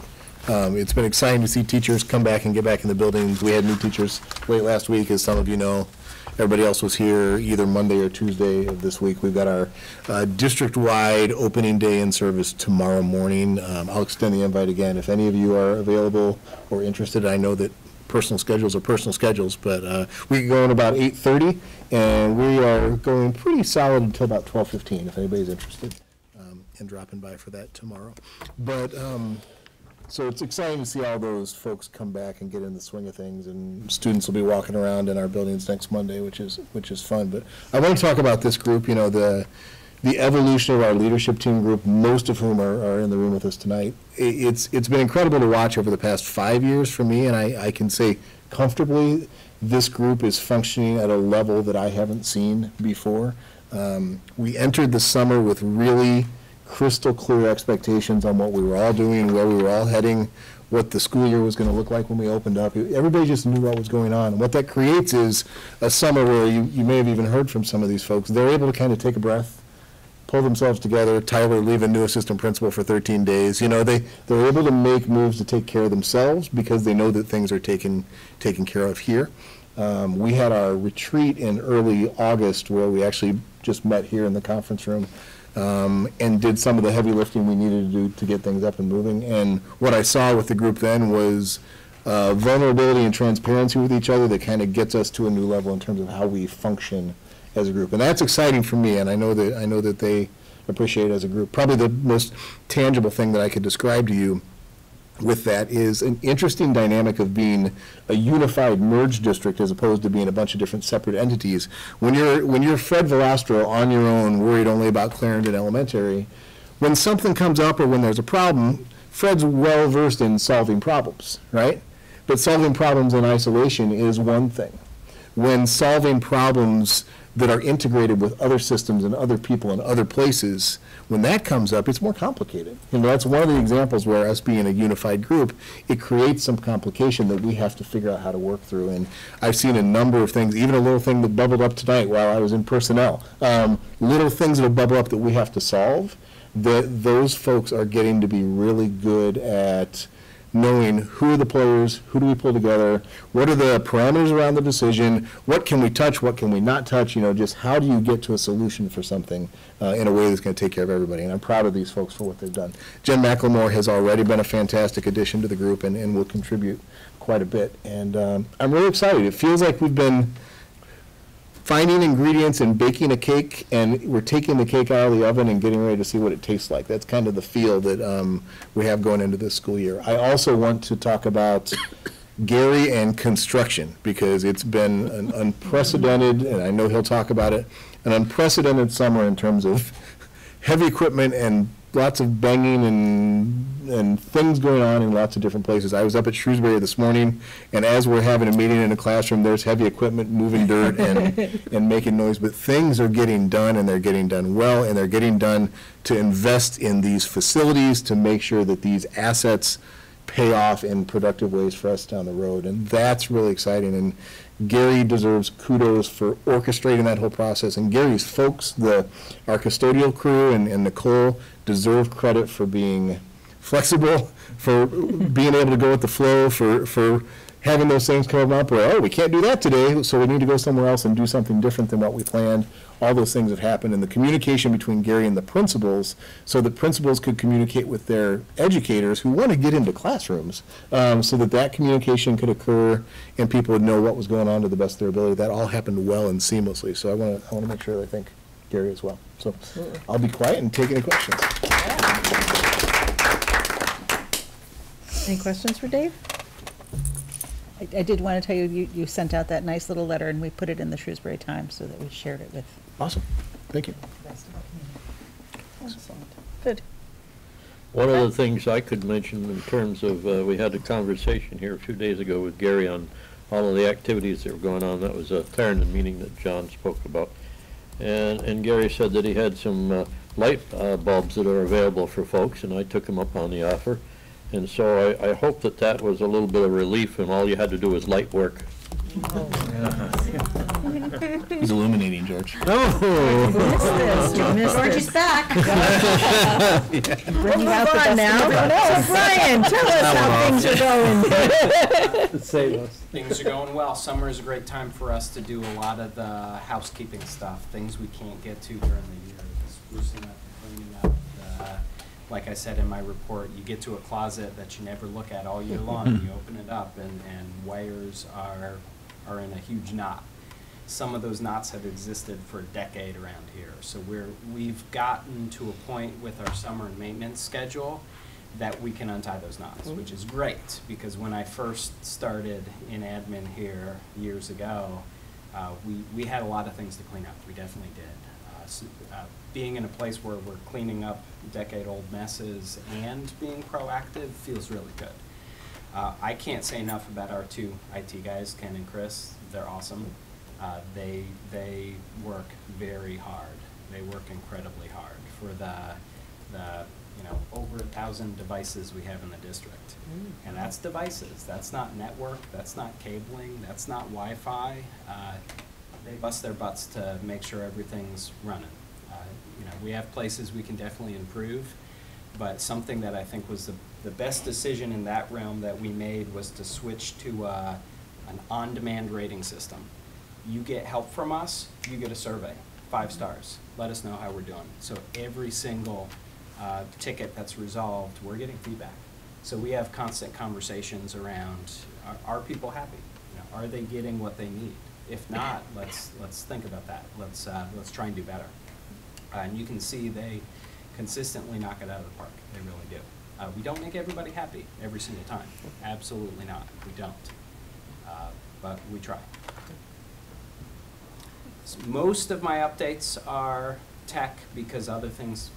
it's been exciting to see teachers come back and get back in the buildings. We had new teachers late last week, as some of you know. Everybody else was here either Monday or Tuesday of this week. We've got our district-wide opening day in service tomorrow morning. I'll extend the invite again. If any of you are available or interested, I know that personal schedules are personal schedules, but we can go in about 8:30, and we are going pretty solid until about 12:15, if anybody's interested in dropping by for that tomorrow. But so it's exciting to see all those folks come back and get in the swing of things, and students will be walking around in our buildings next Monday, which is fun. But I want to talk about this group, you know, the evolution of our leadership team group, most of whom are in the room with us tonight. It's been incredible to watch over the past 5 years for me, and I can say comfortably this group is functioning at a level that I haven't seen before. We entered the summer with really crystal clear expectations on what we were all doing, where we were all heading, what the school year was going to look like when we opened up. Everybody just knew what was going on. And what that creates is a summer where you may have even heard from some of these folks. They're able to kind of take a breath pull themselves together. Tyler leaving new assistant principal for 13 days. You know, they're able to make moves to take care of themselves because they know that things are taken care of here. We had our retreat in early August where we actually just met here in the conference room and did some of the heavy lifting we needed to do to get things up and moving. And what I saw with the group then was vulnerability and transparency with each other that kind of gets us to a new level in terms of how we function as a group. And that's exciting for me, and I know that they appreciate it as a group. Probably the most tangible thing that I could describe to you with that is an interesting dynamic of being a unified merged district as opposed to being a bunch of different separate entities. When you're Fred Velastro on your own, worried only about Clarendon Elementary, when something comes up or when there's a problem, Fred's well versed in solving problems, right? But solving problems in isolation is one thing. When solving problems that are integrated with other systems and other people and other places, when that comes up, it's more complicated. You know, that's one of the examples where us being a unified group, it creates some complication that we have to figure out how to work through. And I've seen a number of things, even a little thing that bubbled up tonight while I was in personnel, little things that have bubbled up that we have to solve, that those folks are getting to be really good at knowing who are the players, who do we pull together, what are the parameters around the decision, what can we touch, what can we not touch, you know, just how do you get to a solution for something in a way that's going to take care of everybody. And I'm proud of these folks for what they've done. Jen McLemore has already been a fantastic addition to the group and will contribute quite a bit. And I'm really excited. It feels like we've been finding ingredients and baking a cake, and we're taking the cake out of the oven and getting ready to see what it tastes like. That's kind of the feel that we have going into this school year. I also want to talk about Gary and construction, because it's been an unprecedented, and I know he'll talk about it, an unprecedented summer in terms of heavy equipment and lots of banging and things going on in lots of different places. I was up at Shrewsbury this morning, and as we're having a meeting in a classroom, there's heavy equipment moving dirt and making noise, but things are getting done, and they're getting done well, and they're getting done to invest in these facilities to make sure that these assets pay off in productive ways for us down the road, and that's really exciting. And Gary deserves kudos for orchestrating that whole process, and Gary's folks, our custodial crew and Nicole, deserve credit for being flexible, for being able to go with the flow, for having those things come up where, oh, we can't do that today, so we need to go somewhere else and do something different than what we planned. All those things have happened, and the communication between Gary and the principals, so that principals could communicate with their educators who want to get into classrooms, so that communication could occur and people would know what was going on to the best of their ability. That all happened well and seamlessly, so I want to make sure that I thank Gary as well. So I'll be quiet and take any questions. Any questions for Dave? I did want to tell you, you sent out that nice little letter, and we put it in the Shrewsbury Times so that we shared it with. Awesome. Thank you. The rest of our community. Excellent. Good. One of the things I could mention in terms of, we had a conversation here a few days ago with Gary on all of the activities that were going on. That was a Clarendon meeting that John spoke about. And Gary said that he had some light bulbs that are available for folks, and I took him up on the offer. And so I hope that that was a little bit of relief, and all you had to do was light work. He's illuminating, George. George is back. Bring you out the best now. Brian, tell us how things are going. Save us. Things are going well. Summer is a great time for us to do a lot of the housekeeping stuff, things we can't get to during the year, the sprucing up, the cleaning up. Like I said in my report, you get to a closet that you never look at all year long, and you open it up, and wires are in a huge knot. Some of those knots have existed for a decade around here. So we've gotten to a point with our summer maintenance schedule that we can untie those knots, which is great, because when I first started in admin here years ago, we had a lot of things to clean up. We definitely did. Being in a place where we're cleaning up decade-old messes and being proactive feels really good. I can't say enough about our two IT guys, Ken and Chris. They're awesome. They work very hard. They work incredibly hard for the over 1,000 devices we have in the district. And that's devices. That's not network. That's not cabling. That's not Wi-Fi. They bust their butts to make sure everything's running. We have places we can definitely improve, but something that I think was the best decision in that realm that we made was to switch to an on-demand rating system. You get help from us, you get a survey, 5 stars. Let us know how we're doing. So every single ticket that's resolved, we're getting feedback. So we have constant conversations around, are people happy? Are they getting what they need? If not, let's think about that. Let's try and do better. And you can see they consistently knock it out of the park. They really do. We don't make everybody happy every single time. Absolutely not. We don't. But we try. So most of my updates are tech because other things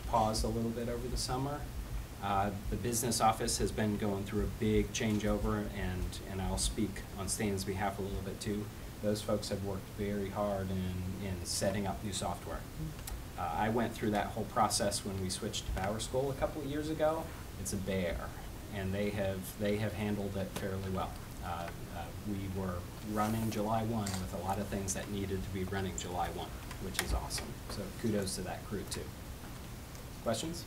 paused a little bit over the summer. The business office has been going through a big changeover, and I'll speak on Stan's behalf a little bit too. Those folks have worked very hard in setting up new software. I went through that whole process when we switched to PowerSchool a couple of years ago. It's a bear, and they have handled it fairly well. We were running July 1 with a lot of things that needed to be running July 1, which is awesome. So kudos to that crew too. Questions?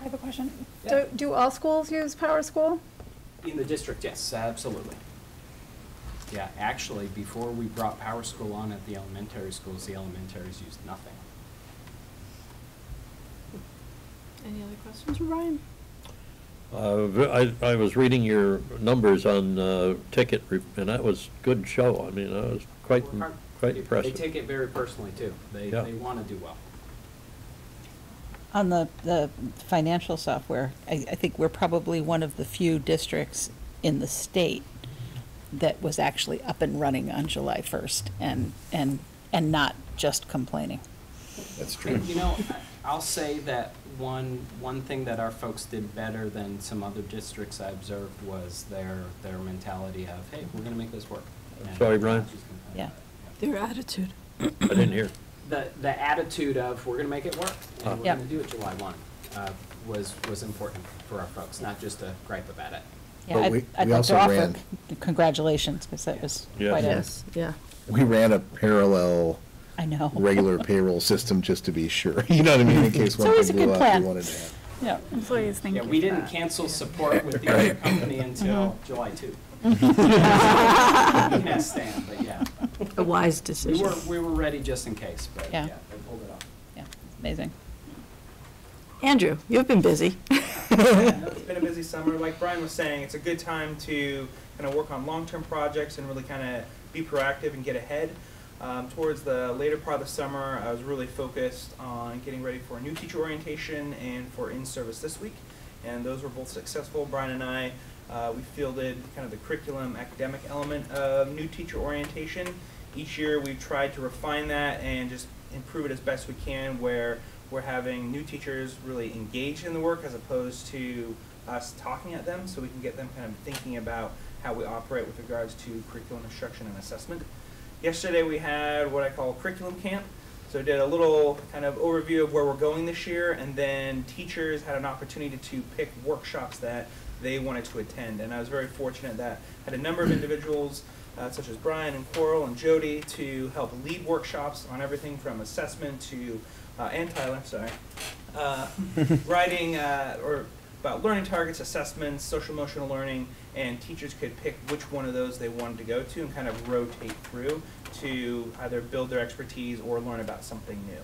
I have a question. Yeah. Do all schools use PowerSchool? In the district, yes, absolutely. Yeah, actually, before we brought PowerSchool on at the elementary schools, the elementaries used nothing. Any other questions for Brian? I was reading your numbers on ticket, and that was good show. I mean, that was quite impressive. They take it very personally too. They want to do well. On the financial software, I think we're probably one of the few districts in the state that was actually up and running on July 1st and not just complaining. That's true. And, I'll say that one thing that our folks did better than some other districts I observed was their mentality of, hey, we're going to make this work. Sorry, Brian? Yeah. Their attitude. I didn't hear. The attitude of, we're going to make it work, and we're Yep. going to do it July 1, was important for our folks, not just to gripe about it. Yeah, But I'd we like to also offer ran- congratulations, because that was Yeah. quite a, Yes, yeah. We ran a parallel I know. regular payroll system just to be sure. You know what I mean? In case It's one always thing a blew good up, plan. we wanted to have. Yeah. Employees, thank you. Yeah, we for didn't that. cancel support with the other company until July 2. Yes, Stan, but yeah. A wise decision. We were ready just in case, but Yeah. yeah, they pulled it off. Yeah, amazing. Andrew, you've been busy. It's been a busy summer. Like Brian was saying, it's a good time to kind of work on long-term projects and really kind of be proactive and get ahead. Towards the later part of the summer, I was really focused on getting ready for a new teacher orientation and for in-service this week, and those were both successful. Brian and I, we fielded kind of the curriculum academic element of new teacher orientation. Each year we've tried to refine that and just improve it as best we can, where we're having new teachers really engaged in the work as opposed to us talking at them, so we can get them kind of thinking about how we operate with regards to curriculum instruction and assessment. Yesterday we had what I call curriculum camp. So I did a little kind of overview of where we're going this year, and then teachers had an opportunity to pick workshops that they wanted to attend. And I was very fortunate that I had a number of individuals, such as Brian and Coral and Jody, to help lead workshops on everything from assessment to, and Tyler, sorry, writing or about learning targets, assessments, social emotional learning, and teachers could pick which one of those they wanted to go to and kind of rotate through to either build their expertise or learn about something new.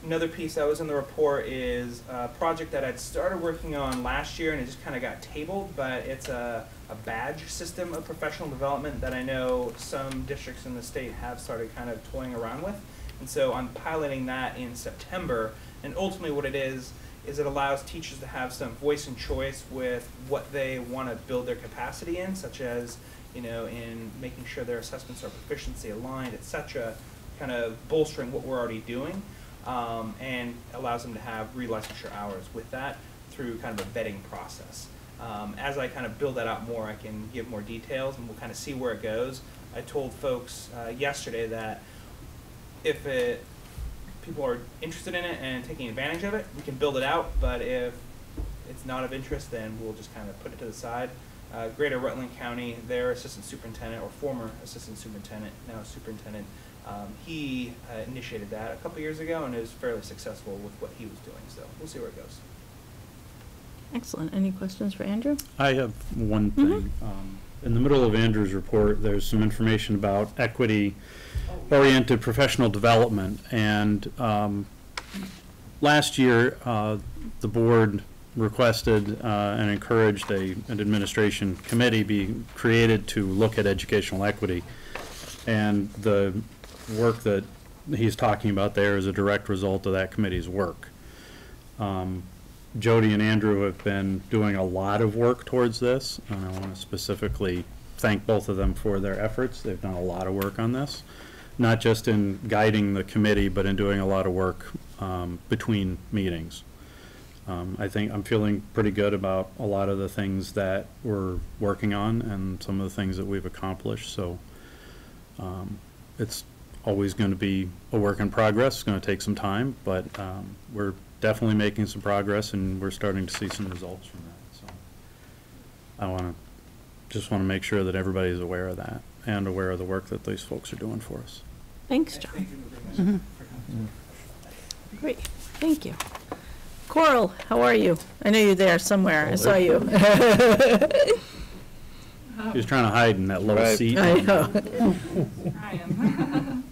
Another piece that was in the report is a project that I'd started working on last year and it just kind of got tabled, but it's a badge system of professional development that I know some districts in the state have started kind of toying around with. And so I'm piloting that in September, and ultimately what it is it allows teachers to have some voice and choice with what they want to build their capacity in, such as, in making sure their assessments are proficiency aligned, etc., kind of bolstering what we're already doing, and allows them to have relicensure hours with that through kind of a vetting process. As I kind of build that out more, I can give more details and we'll kind of see where it goes. I told folks yesterday that if people are interested in it and taking advantage of it, we can build it out, but if it's not of interest, then we'll just kind of put it to the side. Greater Rutland County, their assistant superintendent, or former assistant superintendent, now superintendent, He initiated that a couple years ago and is fairly successful with what he was doing, so we'll see where it goes. Excellent. Any questions for Andrew? I have one thing. In the middle of Andrew's report, there's some information about equity-oriented professional development. And last year, the board requested and encouraged an administration committee be created to look at educational equity. And the work that he's talking about there is a direct result of that committee's work. Jody and Andrew have been doing a lot of work towards this, and I want to specifically thank both of them for their efforts. They've done a lot of work on this, not just in guiding the committee, but in doing a lot of work between meetings. I think I'm feeling pretty good about a lot of the things that we're working on and some of the things that we've accomplished. So it's always going to be a work in progress. It's going to take some time, but we're definitely making some progress, and we're starting to see some results from that. So I just want to make sure that everybody's aware of that and aware of the work that these folks are doing for us. Thanks, John. Great. Thank you. Coral, how are you? I know you're there somewhere. I saw you. He was trying to hide in that low seat. I know. I am.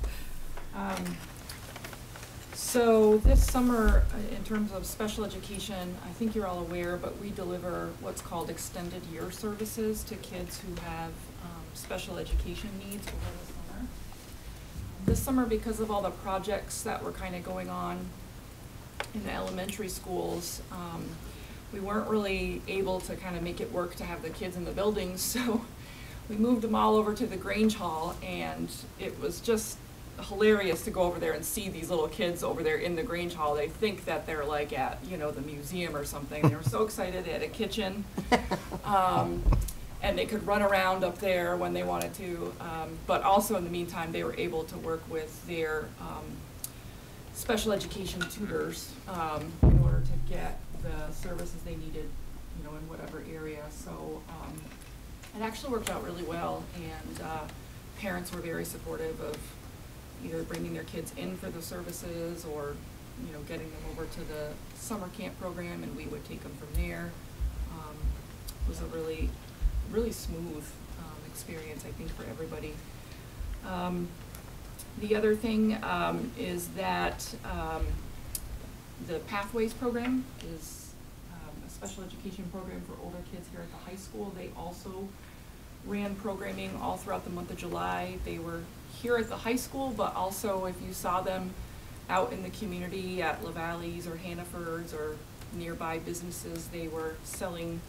So this summer, in terms of special education, I think you're all aware, but we deliver what's called extended year services to kids who have special education needs over the summer. This summer, because of all the projects that were kind of going on in the elementary schools, we weren't really able to kind of make it work to have the kids in the buildings, so we moved them all over to the Grange Hall, and it was just hilarious to go over there and see these little kids over there in the Grange Hall. They think that they're like at, you know, the museum or something. They were so excited. They had a kitchen, and they could run around up there when they wanted to, but also in the meantime they were able to work with their special education tutors in order to get the services they needed, you know, in whatever area. So it actually worked out really well, and parents were very supportive of either bringing their kids in for the services or, you know, getting them over to the summer camp program, and we would take them from there. It was a really, really smooth experience, I think, for everybody. The other thing is that the Pathways program is a special education program for older kids here at the high school. They also ran programming all throughout the month of July. They were here at the high school, but also if you saw them out in the community at LaValle's or Hannaford's or nearby businesses, they were selling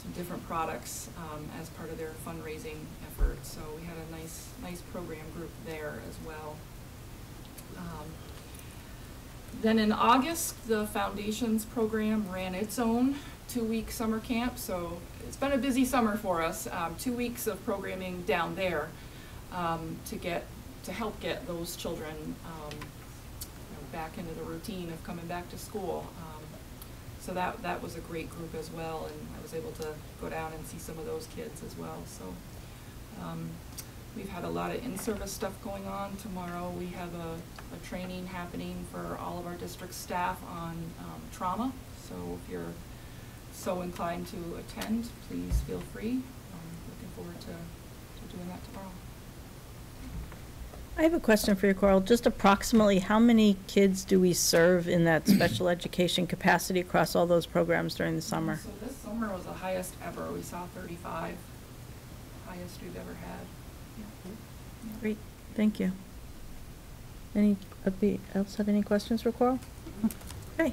some different products as part of their fundraising effort. So we had a nice program group there as well. Then in August, the Foundations program ran its own 2-week summer camp. So it's been a busy summer for us. 2 weeks of programming down there to help get those children you know, back into the routine of coming back to school. So that was a great group as well, and I was able to go down and see some of those kids as well. So we've had a lot of in-service stuff going on. Tomorrow we have a training happening for all of our district staff on trauma. So if you're so inclined to attend, please feel free. I'm looking forward to doing that tomorrow. I have a question for you, Coral. Just approximately how many kids do we serve in that special education capacity across all those programs during the summer? So this summer was the highest ever. We saw 35, highest we've ever had. Yeah. Great, thank you. Anybody else have any questions for Coral? Okay,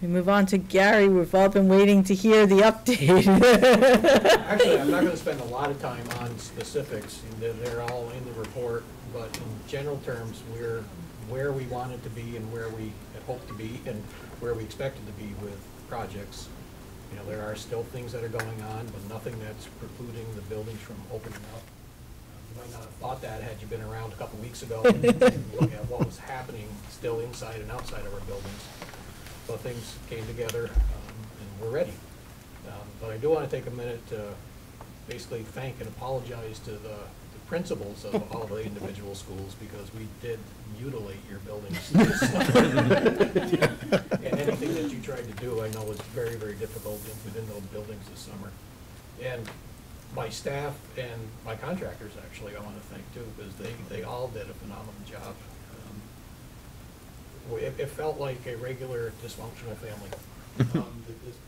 we move on to Gary. We've all been waiting to hear the update. Actually, I'm not going to spend a lot of time on specifics. They're all in the report, but in general terms, we're where we wanted to be and where we had hoped to be and where we expected to be with projects. You know, there are still things that are going on, but nothing that's precluding the buildings from opening up. You might not have thought that had you been around a couple weeks ago and look at what was happening still inside and outside of our buildings. So things came together and we're ready. But I do want to take a minute to basically thank and apologize to the principals of all the individual schools, because we did mutilate your buildings. And anything that you tried to do, I know was very, very difficult within those buildings this summer. And my staff and my contractors, actually, I want to thank too, because they all did a phenomenal job. It felt like a regular dysfunctional family.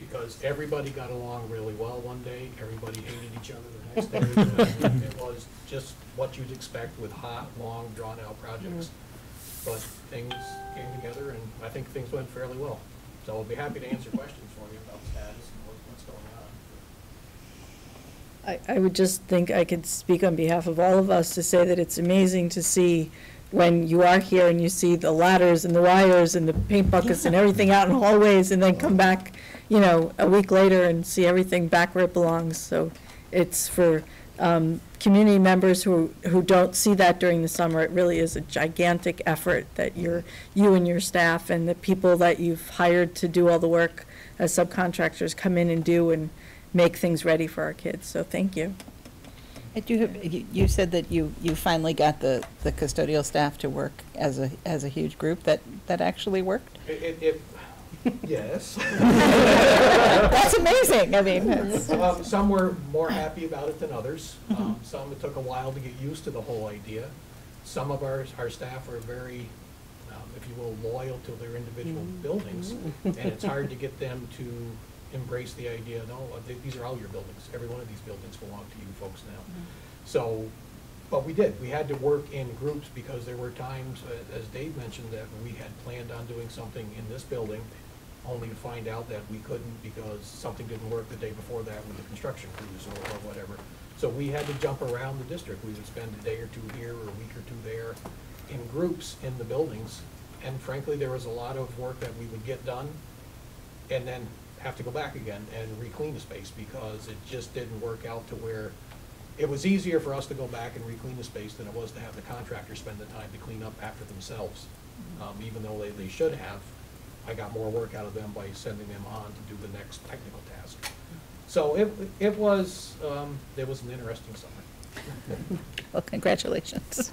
Because everybody got along really well one day, everybody hated each other the next day. It was just what you'd expect with hot, long, drawn-out projects. But things came together, and I think things went fairly well. So I'll be happy to answer questions for you about the status and what's going on. I would just think I could speak on behalf of all of us to say that it's amazing to see when you are here and you see the ladders and the wires and the paint buckets and everything out in hallways, and then come back, you know, a week later and see everything back where it belongs. So it's for community members who don't see that during the summer. It really is a gigantic effort that you and your staff and the people that you've hired to do all the work as subcontractors come in and do and make things ready for our kids. So thank you. You said that you finally got the custodial staff to work as a huge group. That actually worked? Yes. That's amazing. I mean, some were more happy about it than others. Some it took a while to get used to the whole idea. Some of our staff are very, if you will, loyal to their individual buildings, and it's hard to get them to embrace the idea, no, these are all your buildings. Every one of these buildings belong to you folks now. So, but we did. We had to work in groups, because there were times, as Dave mentioned, that we had planned on doing something in this building, only to find out that we couldn't because something didn't work the day before that with the construction crews or whatever. So we had to jump around the district. We would spend a day or two here or a week or two there in groups in the buildings. And frankly, there was a lot of work that we would get done and then have to go back again and re-clean the space, because it just didn't work out to where it was easier for us to go back and re-clean the space than it was to have the contractor spend the time to clean up after themselves. Even though they should have, I got more work out of them by sending them on to do the next technical task. So it was an interesting summer. Well, congratulations.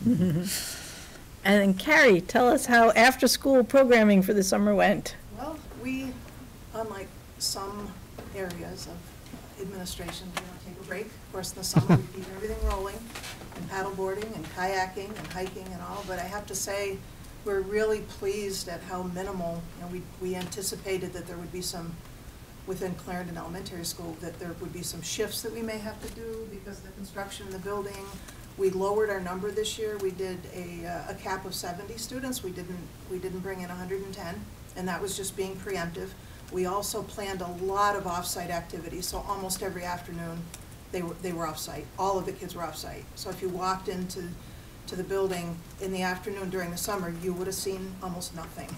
And then Carrie, tell us how after-school programming for the summer went. Well, we, unlike some areas of administration, we don't take a break. Of course, in the summer, we keep everything rolling, and paddleboarding and kayaking and hiking and all, but I have to say, we're really pleased at how minimal, you know, we anticipated that there would be some, within Clarendon Elementary School, that there would be some shifts that we may have to do because of the construction in the building. We lowered our number this year. We did a cap of 70 students. We didn't bring in 110, and that was just being preemptive. We also planned a lot of off-site activities, so almost every afternoon they were off-site. All of the kids were off-site. So if you walked into the building in the afternoon during the summer, you would have seen almost nothing,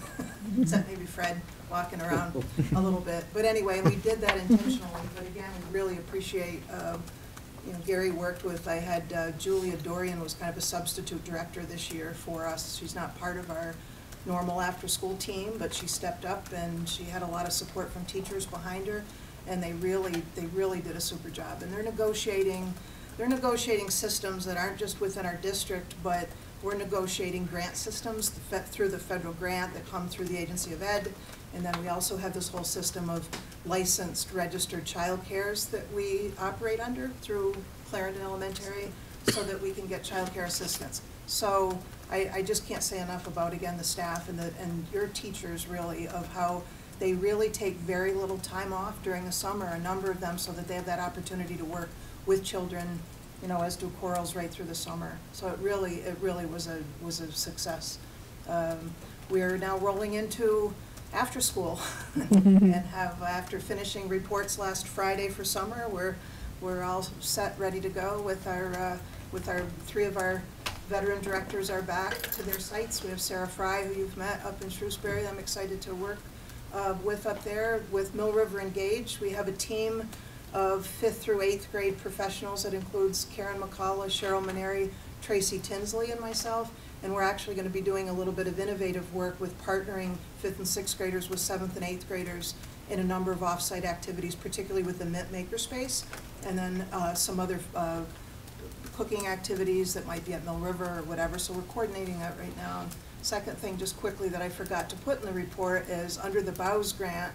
except maybe Fred walking around a little bit. But anyway, we did that intentionally. But again, we really appreciate, you know, Gary worked with, I had Julia Dorian was kind of a substitute director this year for us. She's not part of our normal after-school team, but she stepped up and she had a lot of support from teachers behind her, and they really did a super job. And they're negotiating systems that aren't just within our district, but we're negotiating grant systems through the federal grant that come through the Agency of Ed. And then we also have this whole system of licensed, registered childcares that we operate under through Clarendon Elementary, so that we can get childcare assistance. So I just can't say enough about, again, the staff and your teachers, really, of how they really take very little time off during the summer, a number of them, so that they have that opportunity to work with children, you know, as do corals right through the summer. So it really was a success. We are now rolling into after school and have, after finishing reports last Friday for summer, we're all set, ready to go with our 3 of our veteran directors are back to their sites. We have Sarah Fry, who you've met up in Shrewsbury, I'm excited to work with up there. With Mill River Engaged, we have a team of 5th through 8th grade professionals that includes Karen McCullough, Cheryl Maneri, Tracy Tinsley, and myself. And we're actually going to be doing a little bit of innovative work with partnering 5th and 6th graders with 7th and 8th graders in a number of off-site activities, particularly with the MIT Makerspace, and then some other cooking activities that might be at Mill River or whatever, so we're coordinating that right now. And second thing, just quickly, that I forgot to put in the report is under the BOWS grant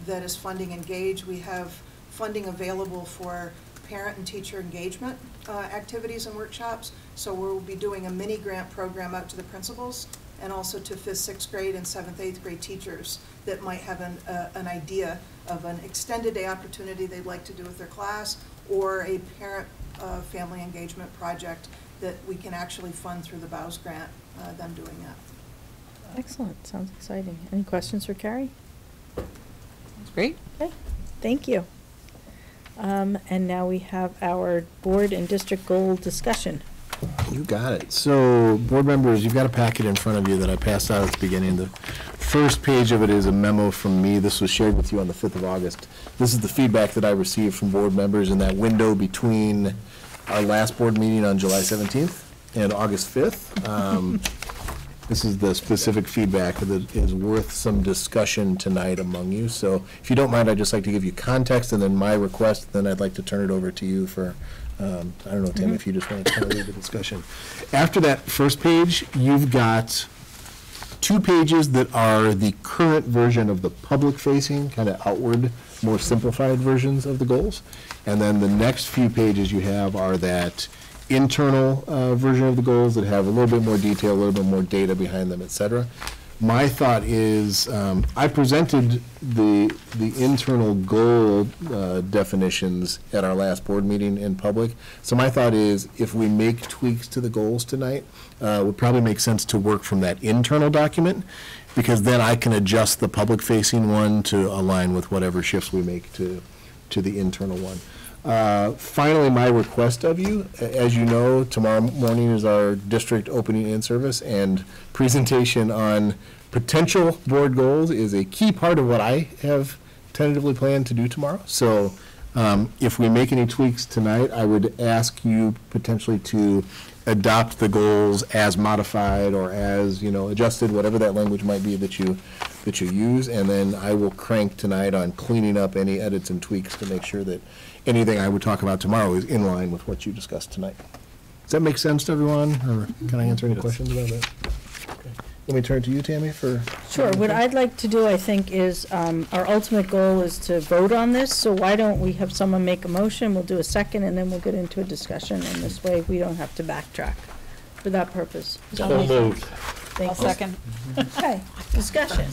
that is funding Engage, we have funding available for parent and teacher engagement activities and workshops. So we'll be doing a mini grant program out to the principals and also to 5th, 6th grade and 7th, 8th grade teachers that might have an idea of an extended day opportunity they'd like to do with their class, or a parent family engagement project that we can actually fund through the BOWS grant, them doing that. Excellent, sounds exciting. Any questions for Carrie? That's great. Okay, thank you. And now we have our board and district goal discussion. You got it. So, board members, you've got a packet in front of you that I passed out at the beginning. The first page of it is a memo from me. This was shared with you on the 5th of August. This is the feedback that I received from board members in that window between our last board meeting on July 17th and August 5th. This is the specific feedback that is worth some discussion tonight among you. So if you don't mind, I'd just like to give you context and then my request, then I'd like to turn it over to you for, I don't know, Tim, if you just want to kind of lead the discussion. After that first page, you've got 2 pages that are the current version of the public-facing, kind of outward, more simplified versions of the goals. And then the next few pages you have are that internal version of the goals that have a little bit more detail, a little bit more data behind them, et cetera. My thought is, I presented the internal goal definitions at our last board meeting in public. So my thought is, if we make tweaks to the goals tonight, it would probably make sense to work from that internal document, because then I can adjust the public-facing one to align with whatever shifts we make to the internal one. Finally, my request of you, as you know, tomorrow morning is our district opening in service, and presentation on potential board goals is a key part of what I have tentatively planned to do tomorrow. So if we make any tweaks tonight, I would ask you potentially to adopt the goals as modified or as, adjusted, whatever that language might be that you use, and then I will crank tonight on cleaning up any edits and tweaks to make sure that anything I would talk about tomorrow is in line with what you discussed tonight. Does that make sense to everyone, or can I answer any questions about that? Okay. Let me turn to you, Tammy, for... Sure. What I'd like to do, I think, is our ultimate goal is to vote on this, so why don't we have someone make a motion, we'll do a second, and then we'll get into a discussion, and this way we don't have to backtrack for that purpose. So moved. Thank I'll you. second. Okay, discussion.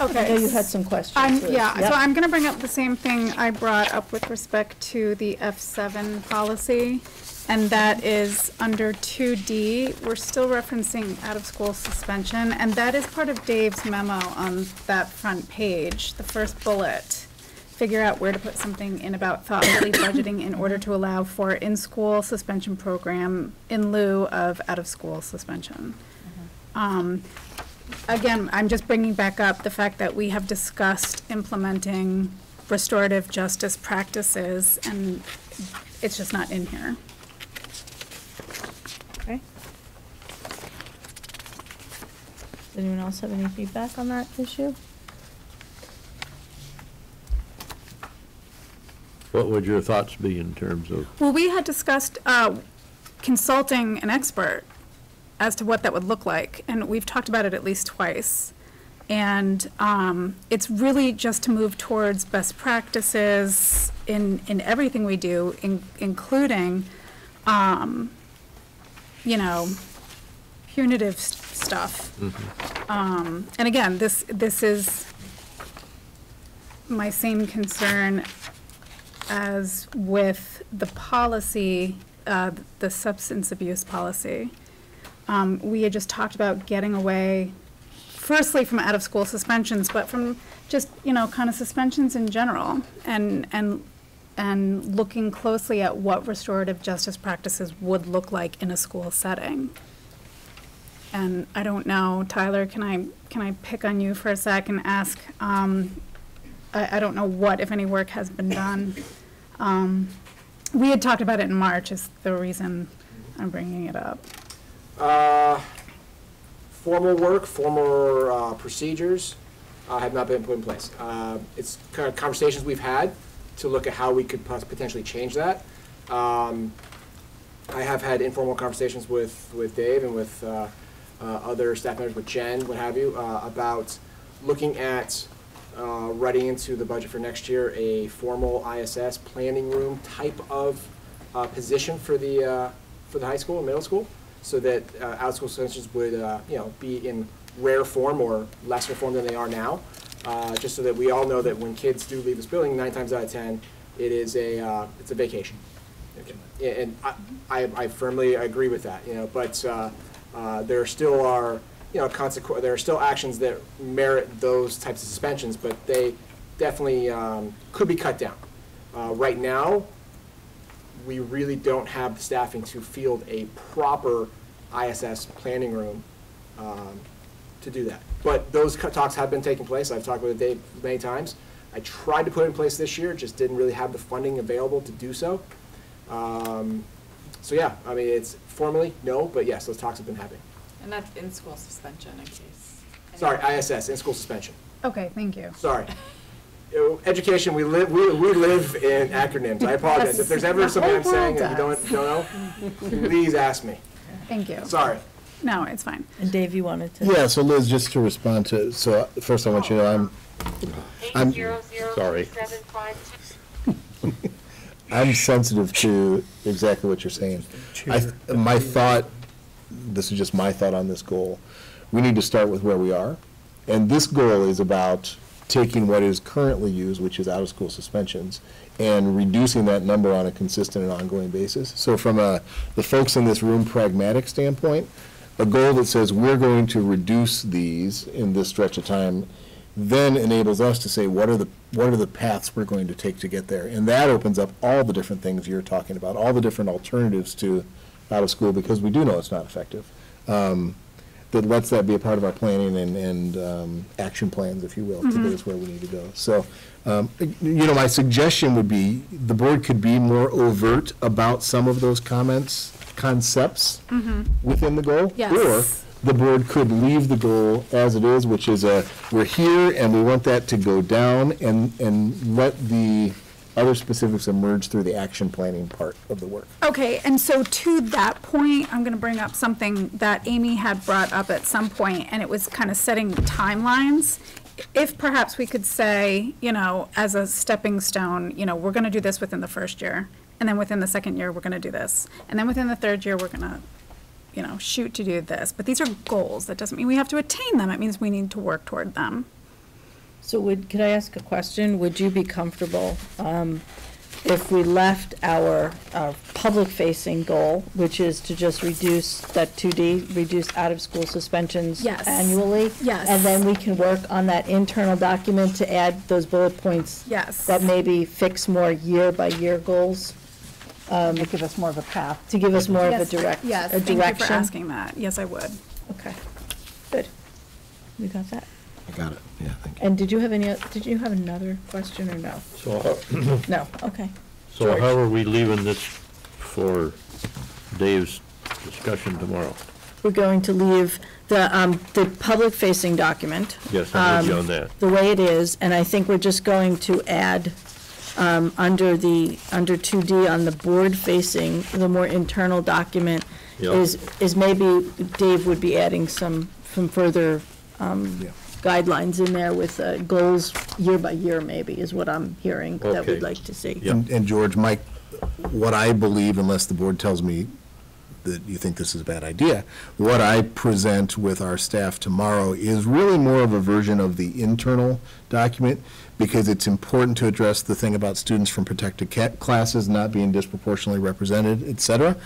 Okay. I know you had some questions. Yeah, Yep. so I'm going to bring up the same thing I brought up with respect to the F7 policy, and that is under 2D. We're still referencing out-of-school suspension, and that is part of Dave's memo on that front page, the first bullet. Figure out where to put something in about thoughtfully budgeting in order to allow for in-school suspension program in lieu of out-of-school suspension. Again, I'm just bringing back up the fact that we have discussed implementing restorative justice practices, and it's just not in here. Okay. Does anyone else have any feedback on that issue? What would your thoughts be in terms of? Well, we had discussed consulting an expert as to what that would look like, and we've talked about it at least twice. And it's really just to move towards best practices in everything we do, including, punitive stuff. Mm-hmm. And again, this is my same concern as with the policy, the substance abuse policy. We had just talked about getting away, firstly from out-of-school suspensions, but from just, kind of suspensions in general, and looking closely at what restorative justice practices would look like in a school setting. And I don't know, Tyler, can I pick on you for a sec and ask, I don't know what, if any work has been done. We had talked about it in March, is the reason I'm bringing it up. Formal work, formal procedures have not been put in place. It's kind of conversations we've had to look at how we could potentially change that. I have had informal conversations with Dave and with other staff members, with Jen, what have you, about looking at writing into the budget for next year a formal ISS planning room type of position for the high school and middle school, so that out-of-school suspensions would be in rare form or lesser form than they are now, just so that we all know that when kids do leave this building, 9 times out of 10, it's a vacation. And I firmly agree with that, but there still are, there are still actions that merit those types of suspensions, but they definitely could be cut down. Right now, we really don't have the staffing to field a proper ISS planning room to do that. But those talks have been taking place. I've talked with Dave many times. I tried to put it in place this year, just didn't really have the funding available to do so. So yeah, I mean, it's formally no, but yes, those talks have been happening. And that's in-school suspension in case. Sorry, ISS, in-school suspension. Okay, thank you. Sorry. Education, we live in acronyms. I apologize. If there's ever something I'm saying and you don't know, please ask me. Thank you. Sorry. No, it's fine. And Dave, you wanted to? Yeah, so Liz, just to respond to, so first I want you to know I'm Sorry. I'm sensitive to exactly what you're saying. My thought, this is just my thought on this goal, we need to start with where we are. And this goal is about taking what is currently used, which is out-of-school suspensions, and reducing that number on a consistent and ongoing basis. So from the folks in this room pragmatic standpoint, a goal that says we're going to reduce these in this stretch of time then enables us to say what are the paths we're going to take to get there. And that opens up all the different things you're talking about, all the different alternatives to out of school, because we do know it's not effective. That lets that be a part of our planning and action plans, if you will, to get us where we need to go. So, my suggestion would be the board could be more overt about some of those concepts within the goal. Yes. Or the board could leave the goal as it is, which is we're here and we want that to go down, and let the other specifics emerge through the action planning part of the work. Okay, and so to that point, I'm going to bring up something that Amy had brought up at some point, and it was kind of setting timelines. If perhaps we could say, as a stepping stone, we're going to do this within the first year, and then within the second year, we're going to do this, and then within the third year, we're going to shoot to do this. But these are goals. That doesn't mean we have to attain them. It means we need to work toward them. So could I ask a question? Would you be comfortable if we left our public-facing goal, which is to just reduce that 2D, reduce out-of-school suspensions annually? Yes. And then we can work on that internal document to add those bullet points that maybe fix more year-by-year goals? To give us more of a path. To give us more of a direction. Yes, thank you for asking that. Yes, I would. Okay, good. We got that. I got it, yeah, thank you. And did you have another question or no? So, No, okay. so George. how are we leaving this for Dave's discussion tomorrow? We're going to leave the public-facing document. Yes, I'm with you on that. The way it is, and I think we're just going to add under 2D on the board-facing, the more internal document is maybe Dave would be adding some further guidelines in there with goals year by year, maybe, is what I'm hearing that we'd like to see. And George, Mike, what I believe, unless the board tells me that you think this is a bad idea, what I present with our staff tomorrow is really more of a version of the internal document, because it's important to address the thing about students from protected classes not being disproportionately represented, et cetera.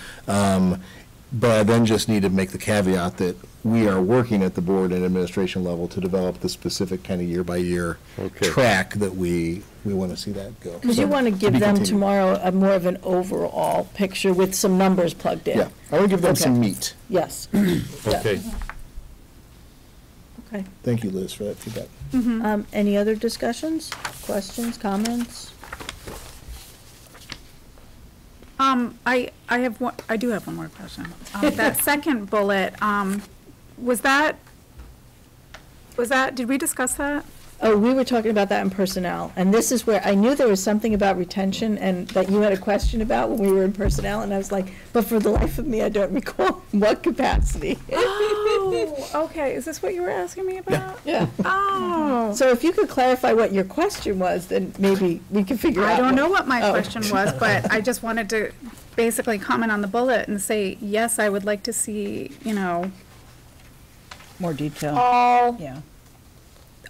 But I then just need to make the caveat that we are working at the board and administration level to develop the specific kind of year-by-year track that we want to see that go. Because you want to give them tomorrow a more of an overall picture with some numbers plugged in. Yeah, I want to give them some meat. Yes. Okay. Okay. Thank you, Liz, for that feedback. Any other discussions, questions, comments? I do have one more question. That second bullet, did we discuss that? Oh, we were talking about that in personnel, and this is where I knew there was something about retention and that you had a question about when we were in personnel, and I was like, but for the life of me, I don't recall in what capacity. Oh, okay, is this what you were asking me about? Yeah. Oh. So if you could clarify what your question was, then maybe we can figure out. I don't know what my Oh. question was, but I just wanted to basically comment on the bullet and say, yes, I would like to see, More detail.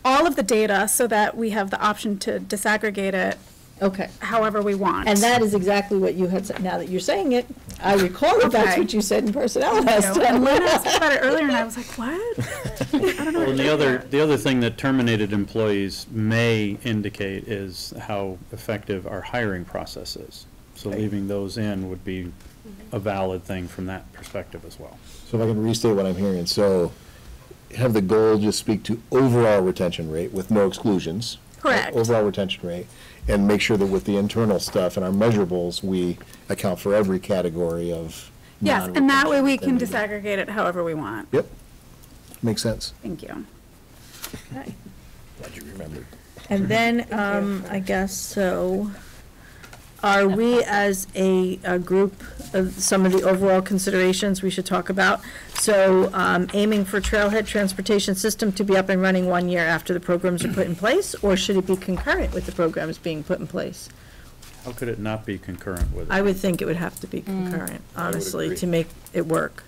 all of the data so that we have the option to disaggregate it Okay. however we want. And that is exactly what you had said. Now that you're saying it, I recall that that's Okay. what you said in personnel Thank last you. time. And Lynn asked me about it earlier, and I was like, what? I don't know. Well, and the other thing that terminated employees may indicate is how effective our hiring process is. So leaving those in would be a valid thing from that perspective as well. So if I can restate what I'm hearing, so have the goal just speak to overall retention rate with no exclusions. right? Correct. Overall retention rate, and make sure that with the internal stuff and our measurables, we account for every category of Yes, and that way we can non-retention. disaggregate it however we want. Yep, makes sense. Thank you. Okay. Glad you remembered. And then, I guess, so, are we as a group, some of the overall considerations we should talk about? So, aiming for trailhead transportation system to be up and running 1 year after the programs are put in place, or should it be concurrent with the programs being put in place? How could it not be concurrent with it? I would think it would have to be concurrent, honestly, agree. to make it work.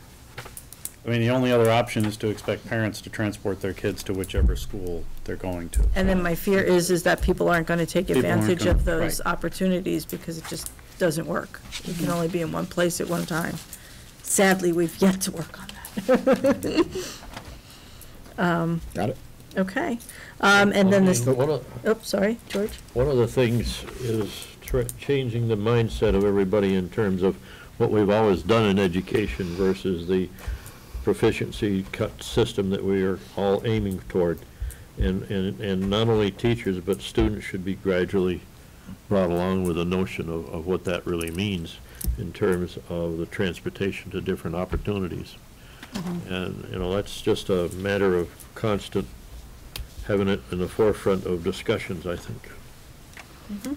I mean, the only other option is to expect parents to transport their kids to whichever school they're going to. And then my fear is that people aren't going to take People aren't advantage gonna- of those right. opportunities because it just doesn't work. You can only be in one place at one time. Sadly, we've yet to work on that. Got it. Okay. And then this, One of- oops, sorry, George? One of the things is changing the mindset of everybody in terms of what we've always done in education versus the proficiency cut system that we are all aiming toward. And not only teachers, but students should be gradually brought along with a notion of what that really means in terms of the transportation to different opportunities. And, that's just a matter of constant having it in the forefront of discussions, I think. And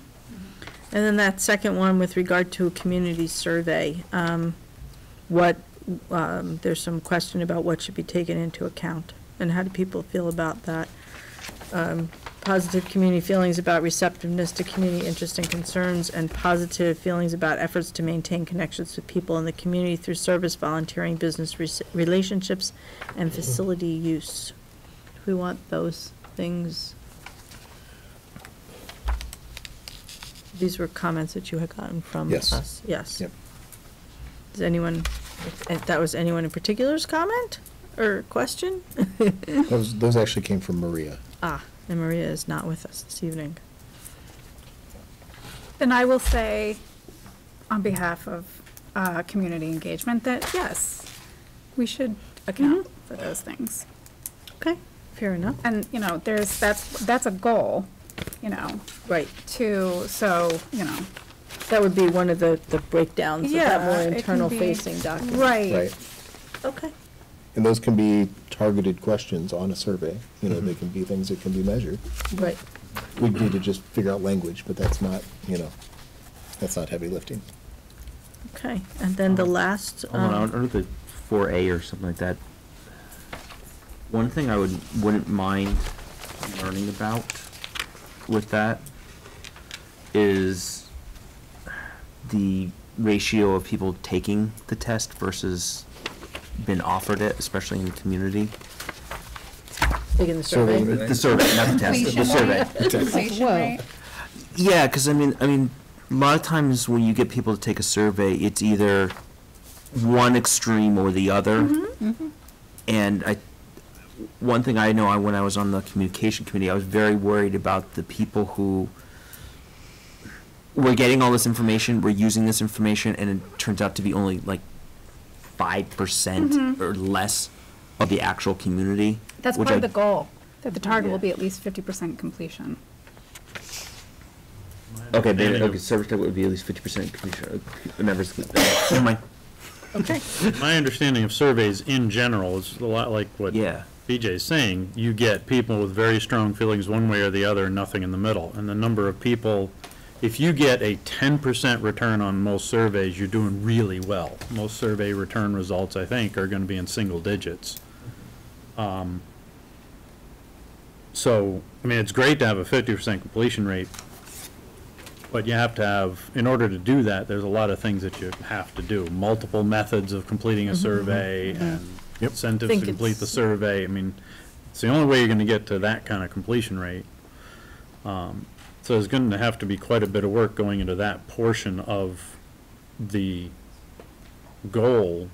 then that second one with regard to a community survey, there's some question about what should be taken into account, and how do people feel about that? Positive community feelings about receptiveness to community interest and concerns, and positive feelings about efforts to maintain connections with people in the community through service, volunteering, business relationships, and facility use. We want those things. These were comments that you had gotten from Yes. us. Yes. Yep. Does anyone, if that was anyone in particular's comment or question? Those actually came from Maria. Ah, and Maria is not with us this evening. Then I will say, on behalf of community engagement, that yes, we should account for those things. Okay, fair enough. And, that's a goal, Right. That would be one of the breakdowns of that more it can internal be- facing document. Right. Okay. And those can be targeted questions on a survey. They can be things that can be measured. Right. We need to just figure out language, but that's not, that's not heavy lifting. Okay, and then the last, Under the 4A or something like that, one thing I wouldn't mind learning about with that is the ratio of people taking the test versus been offered it, especially in the community. taking the survey. The survey, not the test, the survey. Completion rate. Yeah, because I mean, a lot of times when you get people to take a survey, it's either one extreme or the other. And one thing I know, when I was on the communication committee, I was very worried about the people who were getting all this information, were using this information, and it turns out to be only like 5% or less of the actual community. That's which part of the goal, that the target will be at least 50% completion. Okay, service target would be at least 50% completion. Members, never mind. Okay. My understanding of surveys in general is a lot like what BJ's saying, you get people with very strong feelings one way or the other and nothing in the middle. And the number of people, if you get a 10% return on most surveys, you're doing really well. Most survey return results, I think, are going to be in single digits. So, I mean, it's great to have a 50% completion rate, but you have to have, in order to do that, there's a lot of things that you have to do. Multiple methods of completing a survey and incentives to complete the survey. I mean, it's the only way you're going to get to that kind of completion rate. So there's going to have to be quite a bit of work going into that portion of the goal.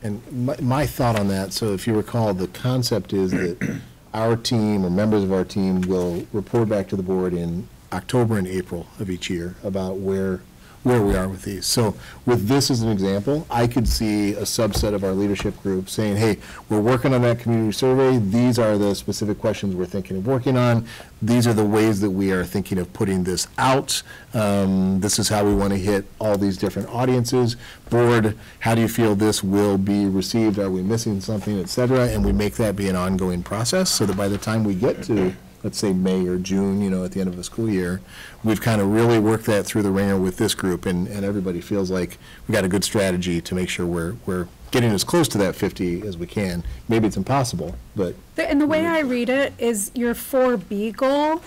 And my thought on that, so if you recall, the concept is that our team or members of our team will report back to the board in October and April of each year about where we are with these. So with this as an example, I could see a subset of our leadership group saying, hey, we're working on that community survey. These are the specific questions we're thinking of working on. These are the ways that we are thinking of putting this out. This is how we want to hit all these different audiences. Board, how do you feel this will be received? Are we missing something, et cetera? And we make that be an ongoing process so that by the time we get to, let's say, May or June, at the end of the school year, we've kind of really worked that through the ringer with this group, and everybody feels like we got a good strategy to make sure we're getting as close to that 50 as we can. Maybe it's impossible, but. And the way I read it is your 4B goal,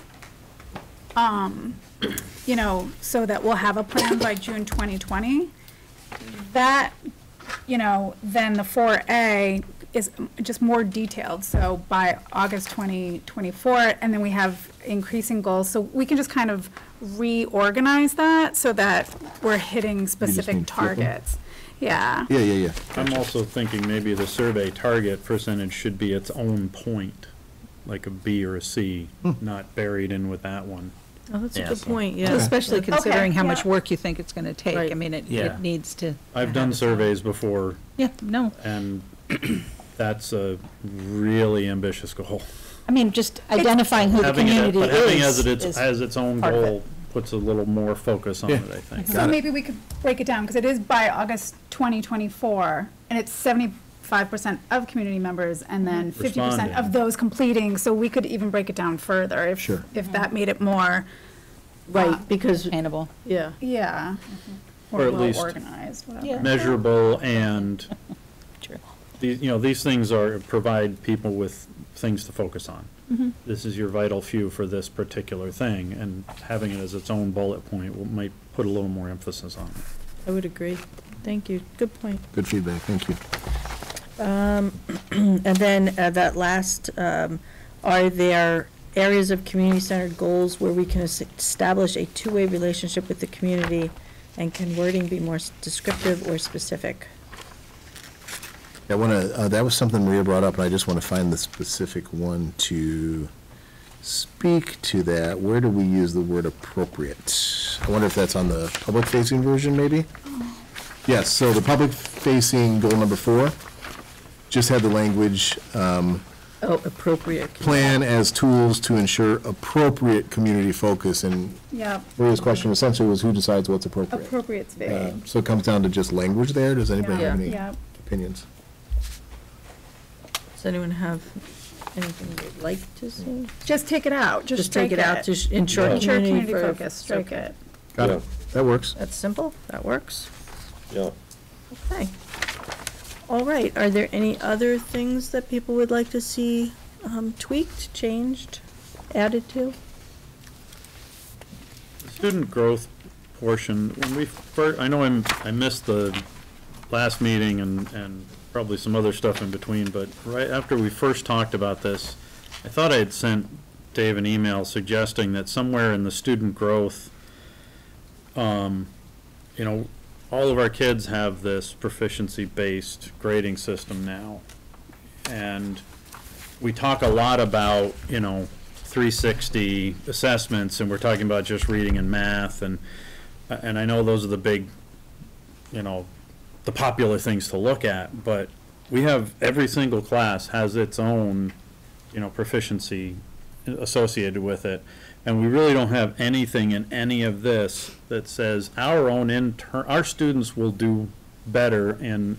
so that we'll have a plan by June 2020. That, then the 4A is just more detailed, so by August 2024, and then we have increasing goals, so we can just kind of reorganize that so that we're hitting specific targets. Yeah. Yeah. I'm also thinking maybe the survey target percentage should be its own point, like a B or a C, not buried in with that one. Oh, that's a good point, yeah. Especially considering how much yeah. work you think it's going to take. Right. I mean, it Yeah. needs to. I've done surveys before, Yeah, no. and that's a really ambitious goal. I mean, just identifying who the Having community it, but having is as its own part of it. goal puts a little more focus on it, I think. So maybe we could break it down, because it is by August 2024, and it's 75% of community members, and then 50% Responding. of those completing, so we could even break it down further if that made it more, Right, because, Attainable. yeah. yeah, Or or at well least organized, whatever. Yeah. Measurable, and True. these things provide people with things to focus on. This is your vital few for this particular thing, and having it as its own bullet point might put a little more emphasis on it. I would agree. Thank you. Good point. Good feedback, thank you. And then that last, are there areas of community-centered goals where we can establish a two-way relationship with the community, and can wording be more descriptive or specific? I want to, that was something Maria brought up, and I just want to find the specific one to speak to that. Where do we use the word appropriate? I wonder if that's on the public-facing version, maybe? Yes, so the public-facing goal number 4 just had the language, Oh, appropriate. plan as tools to ensure appropriate community focus, and Yeah, Maria's question essentially was who decides what's appropriate? appropriate's vague. So it comes down to just language there? Does anybody have any Yeah. opinions? Does anyone have anything they'd like to see? Just take it out, just Just take strike it out to ensure Ensure community community focus. focus, strike Okay. it. Got it, that works. That's simple, that works. Yeah. Okay. All right, are there any other things that people would like to see tweaked, changed, added to? The student growth portion, when we first, I know I missed the last meeting and probably some other stuff in between, but right after we first talked about this, I thought I had sent Dave an email suggesting that somewhere in the student growth, all of our kids have this proficiency-based grading system now. And we talk a lot about, 360 assessments, and we're talking about just reading and math, and I know those are the big, the popular things to look at, but we have, every single class has its own, proficiency associated with it. And we really don't have anything in any of this that says our students will do better in,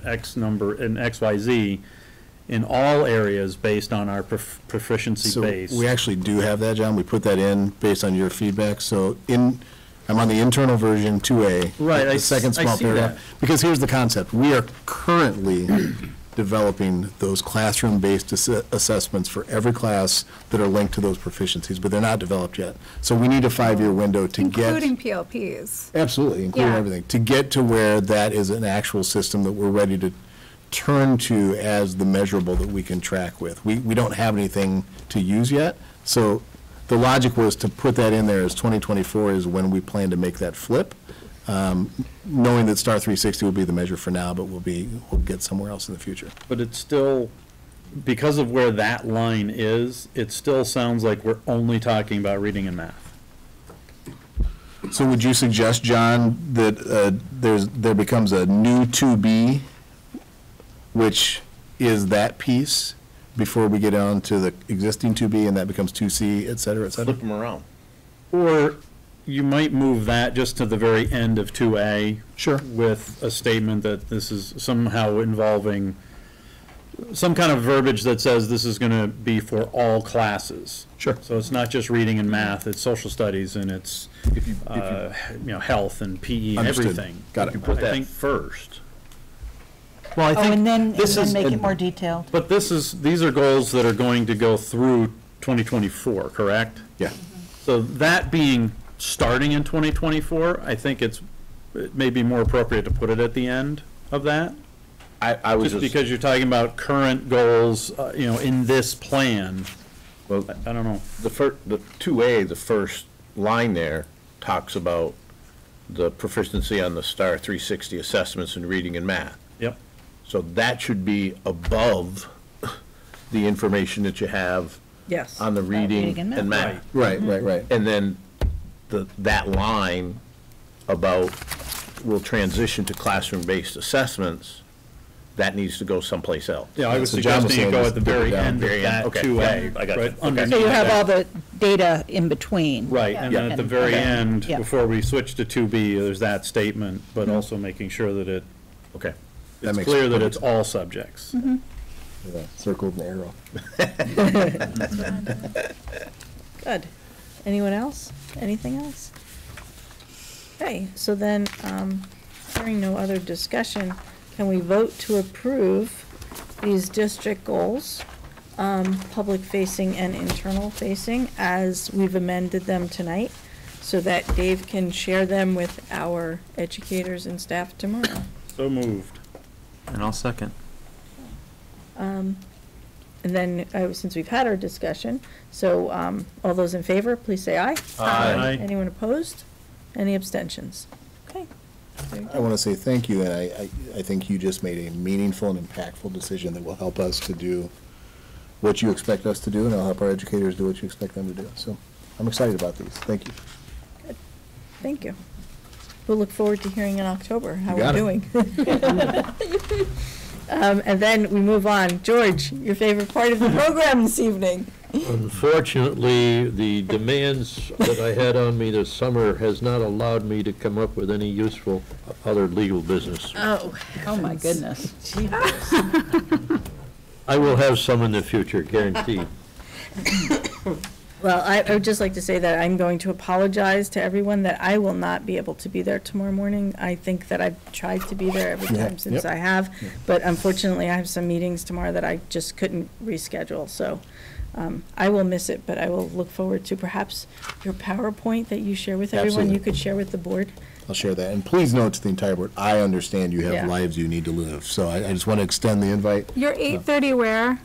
X number, in XYZ in all areas based on our proficiency So base. we actually do have that, John. We put that in based on your feedback. So I'm on the internal version 2A. Right, The I second s- I small see paragraph. that. Because here's the concept. We are currently developing those classroom-based assessments for every class that are linked to those proficiencies, but they're not developed yet. So we need a 5-year window to get. Including PLPs. Absolutely, including Yeah. everything, to get to where that is an actual system that we're ready to turn to as the measurable that we can track with. We don't have anything to use yet, so the logic was to put that in there as 2024 is when we plan to make that flip, knowing that Star 360 will be the measure for now, but we'll get somewhere else in the future. But it's still, because of where that line is, it still sounds like we're only talking about reading and math. So would you suggest, John, that there becomes a new 2B, which is that piece, before we get on to the existing 2B, and that becomes 2C, et cetera, et cetera? Flip them around. Or you might move that just to the very end of 2A. Sure. With a statement that this is somehow involving some kind of verbiage that says this is going to be for all classes. Sure. So it's not just reading and math, it's social studies and it's, health and PE and Understood. everything. Got it. You put I that think- first. Well, I Oh, think and then this is- make it more detailed. But these are goals that are going to go through 2024, correct? Yeah. So that being starting in 2024, I think it may be more appropriate to put it at the end of that. I was Just because you're talking about current goals, in this plan. Well, I don't know. the 2A, the first line there, talks about the proficiency on the STAR 360 assessments in reading and math. Yep. So that should be above the information that you have Yes. on the reading and math. Right. And then that line about will transition to classroom-based assessments, that needs to go someplace else. Yeah, I was So John was suggesting you saying go just at the dip it very down. end of Very that end. Okay. 2A. Yeah, I got you. right Okay. underneath So you have that. all the data in between. Right, and then at the very Okay. end, Yeah. before we switch to 2B, there's that statement, but also making sure that Okay. That it's makes clear that perfect it's all subjects. With a circle and arrow. Good. Anyone else? Anything else? Okay, so then, hearing no other discussion, can we vote to approve these district goals, public-facing and internal-facing, as we've amended them tonight, so that Dave can share them with our educators and staff tomorrow? So moved. And I'll second. And then, since we've had our discussion, so all those in favor, please say aye. Aye. Anyone opposed? Any abstentions? Okay. There you I go. want to say thank you, and I think you just made a meaningful and impactful decision that will help us to do what you expect us to do, and it'll help our educators do what you expect them to do. So I'm excited about these. Thank you. Thank you. We'll look forward to hearing in October how You we're got it. doing. And then we move on. George, your favorite part of the program this evening? Unfortunately, the demands that I had on me this summer has not allowed me to come up with any useful other legal business. Oh my goodness. I will have some in the future, guaranteed. Well, I would just like to say that I'm going to apologize to everyone that I will not be able to be there tomorrow morning. I think that I've tried to be there every Yeah, time since yep. I have, but unfortunately, I have some meetings tomorrow that I just couldn't reschedule, so I will miss it, but I will look forward to perhaps your PowerPoint that you share with everyone, you Absolutely. could share with the board. I'll share that. And please note to the entire board, I understand you Yeah. have lives you need to live. So I just want to extend the invite You're 8:30 where?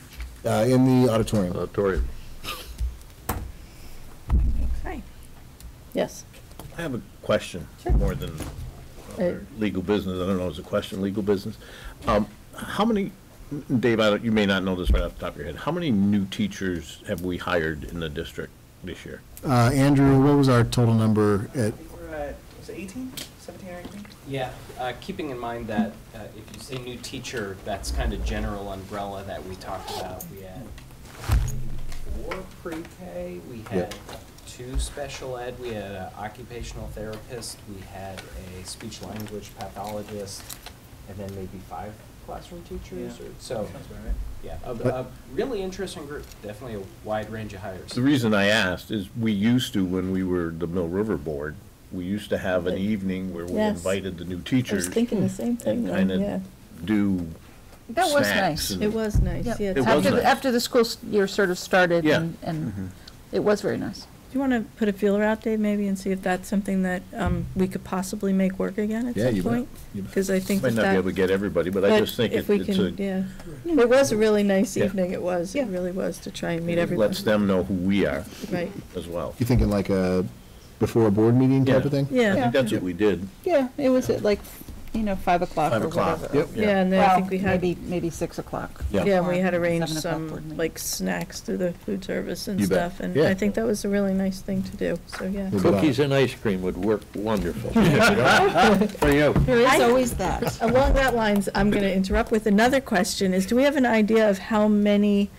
in the auditorium. Auditorium. Okay. Yes. I have a question, Sure. more than legal business. I don't know, is a question legal business? How many, Dave, you may not know this right off the top of your head, how many new teachers have we hired in the district this year? Andrew, what was our total number at? We're at, was it 18, 17 or 18? Yeah, keeping in mind that if you say new teacher, that's kind of general umbrella that we talked about. We had maybe 4 pre-K, we had Yep. 2 special ed, we had an occupational therapist, we had a speech language pathologist, and then maybe 5 classroom teachers, or, so, Sounds about right. yeah, But- a really interesting group, definitely a wide range of hires. The reason I asked is we used to, when we were the Mill River Board, we used to have an evening where we Yes. invited the new I was teachers thinking the same thing, and though, yeah. kind of do That was snacks nice. and- It was nice, Yep. yeah. It was After, nice. after the school year sort of started, Yeah. and it was very nice. Do you want to put a feeler out, Dave, maybe, and see if that's something that we could possibly make work again at Yeah, some you bet. point? You bet. Because I think Might that not be able to get everybody, but I just think if we it's a, can, yeah. It was a really nice Yeah. evening, it was, it really was, to try and meet it everybody. lets them know who we are Right. as well. You thinking like a before a board meeting type of thing? Yeah. I think that's what we did. Yeah, it was at like, 5 o'clock 5 or o'clock, whatever. yep. Yeah, and then I Well, think we had. maybe 6 o'clock. Yeah. Yeah, and we had Or arranged 7 o'clock some, board meeting. like, snacks through the food service and You bet. stuff, and Yeah. I think that was a really nice thing to do, so, yeah. Cookies and ice cream would work wonderful. For you. There is I- always that. Along that lines, I'm going to interrupt with another question, is do we have an idea of how many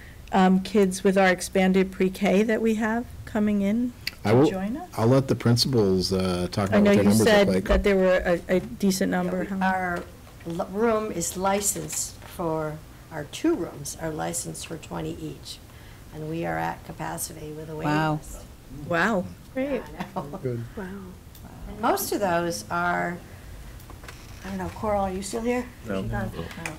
kids with our expanded pre-K that we have coming in I to will, join us? I'll let the principals talk I about know what their you numbers look said like. that there were a decent number. How many? Our room is licensed for, our 2 rooms are licensed for 20 each. And we are at capacity with a waiting Wow. list. Wow. Great. Good. Wow. And most of those are, I don't know, Coral, are you still here? No. I'm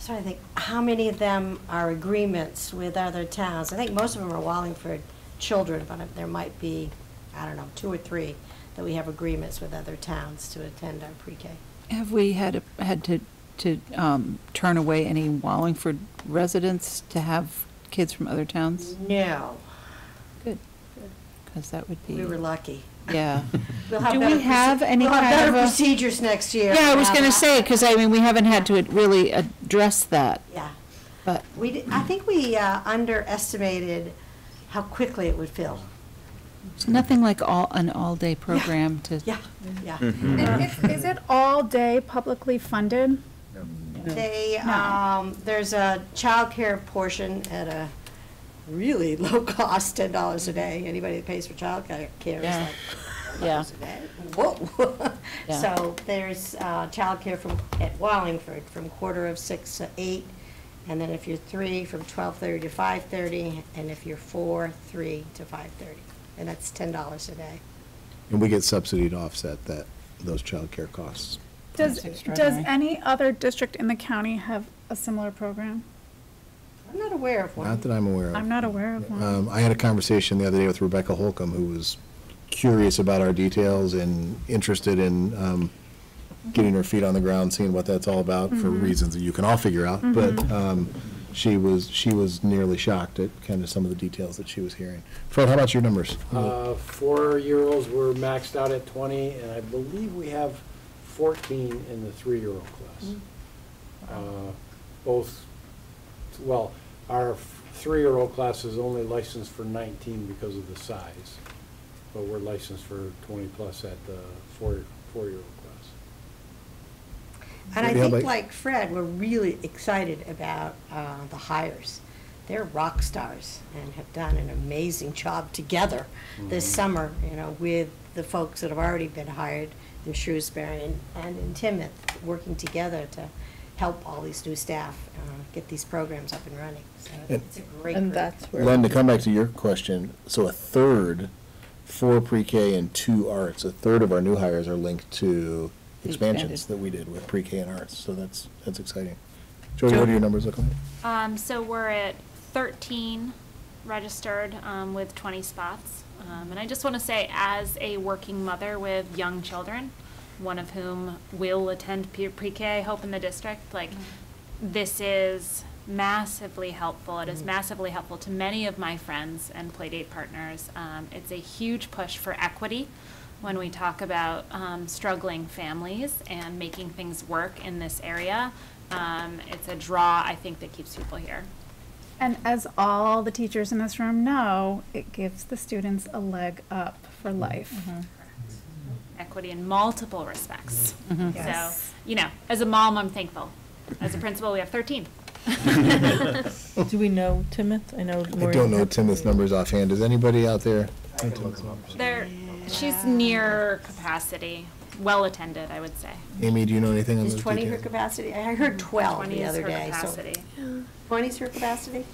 trying to think, how many of them are agreements with other towns? I think most of them are Wallingford children, but there might be, I don't know, 2 or 3 that we have agreements with other towns to attend our pre-K. Have we had to turn away any Wallingford residents to have kids from other towns? No. Good. Because that would be. We were lucky. Yeah. We'll have Do better we have any we'll have kind better of a? procedures next year. Yeah, I was Now gonna that- say, because I mean, we haven't had to really address that. Yeah. But I think we underestimated how quickly it would fill. it's nothing like an all-day program to. Yeah, yeah. Is it all day publicly funded? They, there's a childcare portion at a really low cost, $10 a day. Anybody that pays for childcare is Yeah. like Yeah. $10 a day. Whoa. Yeah. So there's childcare at Wallingford from 6:45 to 8, and then if you're 3, from 12:30 to 5:30, and if you're 4, 3 to 5:30, and that's $10 a day. And we get subsidy to offset those childcare costs. Does extraordinary. any other district in the county have a similar program? I'm not aware of one. Not that I'm aware of. I'm not aware of one. I had a conversation the other day with Rebecca Holcomb, who was curious about our details and interested in getting her feet on the ground, seeing what that's all about for reasons that you can all figure out. But she was nearly shocked at kind of some of the details that she was hearing. Fred, how about your numbers? 4-year-olds were maxed out at 20, and I believe we have 14 in the 3-year-old class. Well, our 3-year-old class is only licensed for 19 because of the size, but we're licensed for 20-plus at the 4-year-old class. And I Yeah, think, but- like Fred, we're really excited about the hires. They're rock stars and have done an amazing job together this summer, with the folks that have already been hired in Shrewsbury and in Timoth, working together to help all these new staff get these programs up and running. So it's a great And group. that's where. Len, to come back to your question, so a third for pre-K and 2 arts, a third of our new hires are linked to The expansions that we did with pre-K and arts, so that's exciting. Jody, what do your numbers look like? So we're at 13 registered with 20 spots. And I just want to say, as a working mother with young children, one of whom will attend pre-K, I hope, in the district, this is massively helpful. It is massively helpful to many of my friends and Playdate partners. It's a huge push for equity when we talk about struggling families and making things work in this area. It's a draw, I think, that keeps people here. And as all the teachers in this room know, it gives the students a leg up for life. Equity in multiple respects. Yes. So, as a mom, I'm thankful. As a principal, we have 13. Do we know Timoth? I know. I don't know Timoth's numbers offhand. Does anybody out there? She's near capacity. well attended, I would say. Amy, do you know anything on Is those 20 her details? capacity? I heard 12 20 the is other her day. capacity. So 20 is her capacity?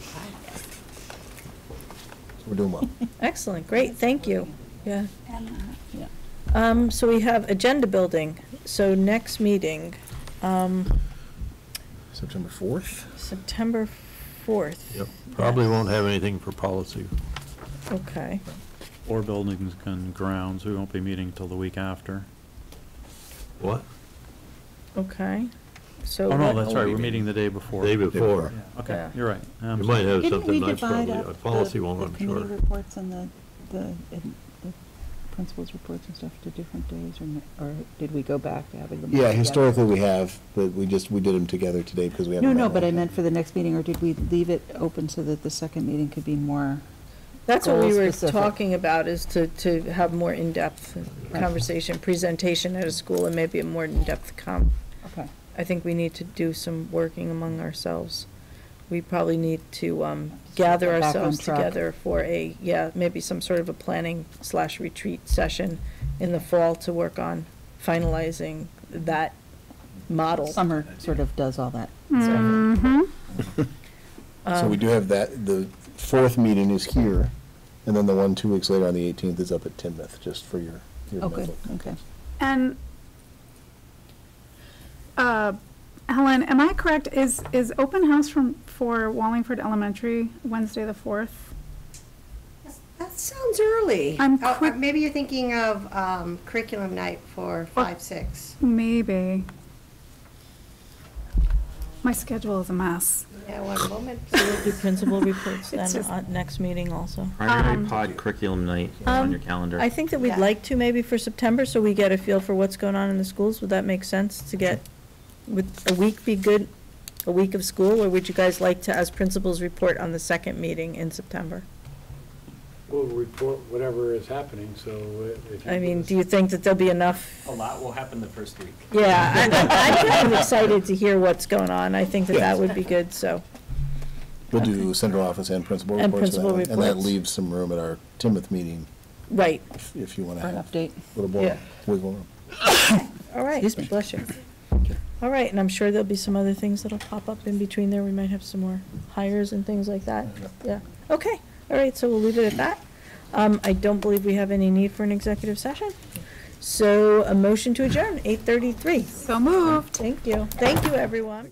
We're doing well. Excellent, great, thank you. Yeah. So we have agenda building. So next meeting, September 4th? September 4th. Yep, probably won't have anything for policy. Okay. Or buildings and grounds, we won't be meeting till the week after. What? Okay. So Oh, no, what- that's right, we're meeting the day before. Day before. Yeah, Okay, Yeah. you're right. I'm You might sorry. have Didn't something we nice divide probably. up Policy the- won't, I'm the committee sure. reports and the principal's reports and stuff to different days, or did we go back to having them? all Yeah, together? historically we have, but we did them together today because we haven't. No, met no, in a but I long meant for the next meeting, or did we leave it open so that the second meeting could be more? That's what we were goal-specific? talking about, is to have more in-depth conversation, presentation at a school, and maybe a more in-depth Okay. I think we need to do some working among ourselves. We probably need to gather Get back on ourselves track. together for maybe some sort of a planning/retreat session in the fall to work on finalizing that model. Summer sort of does all that. So we do have that, the 4th meeting is here, and then the one 2 weeks later on the 18th is up at Tinmouth, just for your Okay, mental. okay. And, Helen, am I correct, is open house for Wallingford Elementary Wednesday the 4th? That sounds early. I'm Oh, maybe you're thinking of curriculum night for 5, 6. Maybe. My schedule is a mess. Yeah, one moment. So we'll do principal reports It's then just- at next meeting also. Primary pod curriculum night on your calendar. I think that we'd Yeah. like to maybe for September, so we get a feel for what's going on in the schools. Would that make sense to get, would a week be good, a week of school? Or would you guys like to, as principals, report on the second meeting in September? We'll report whatever is happening, so if you. I mean, do you think that there'll be enough? A lot will happen the first week. Yeah, I'm kind of excited to hear what's going on. I think that that would be good, so. We'll do central office and principal And reports for that principal one, and that reports. leaves some room at our Tinmouth meeting, Right, if you want to For an have update. a little more Yeah. wiggle room. all right. Excuse me. Bless you. All right, and I'm sure there'll be some other things that'll pop up in between there. We might have some more hires and things like that. Yeah, okay, all right, so we'll leave it at that. I don't believe we have any need for an executive session. So a motion to adjourn, 8:33. So moved. Thank you. Thank you, everyone.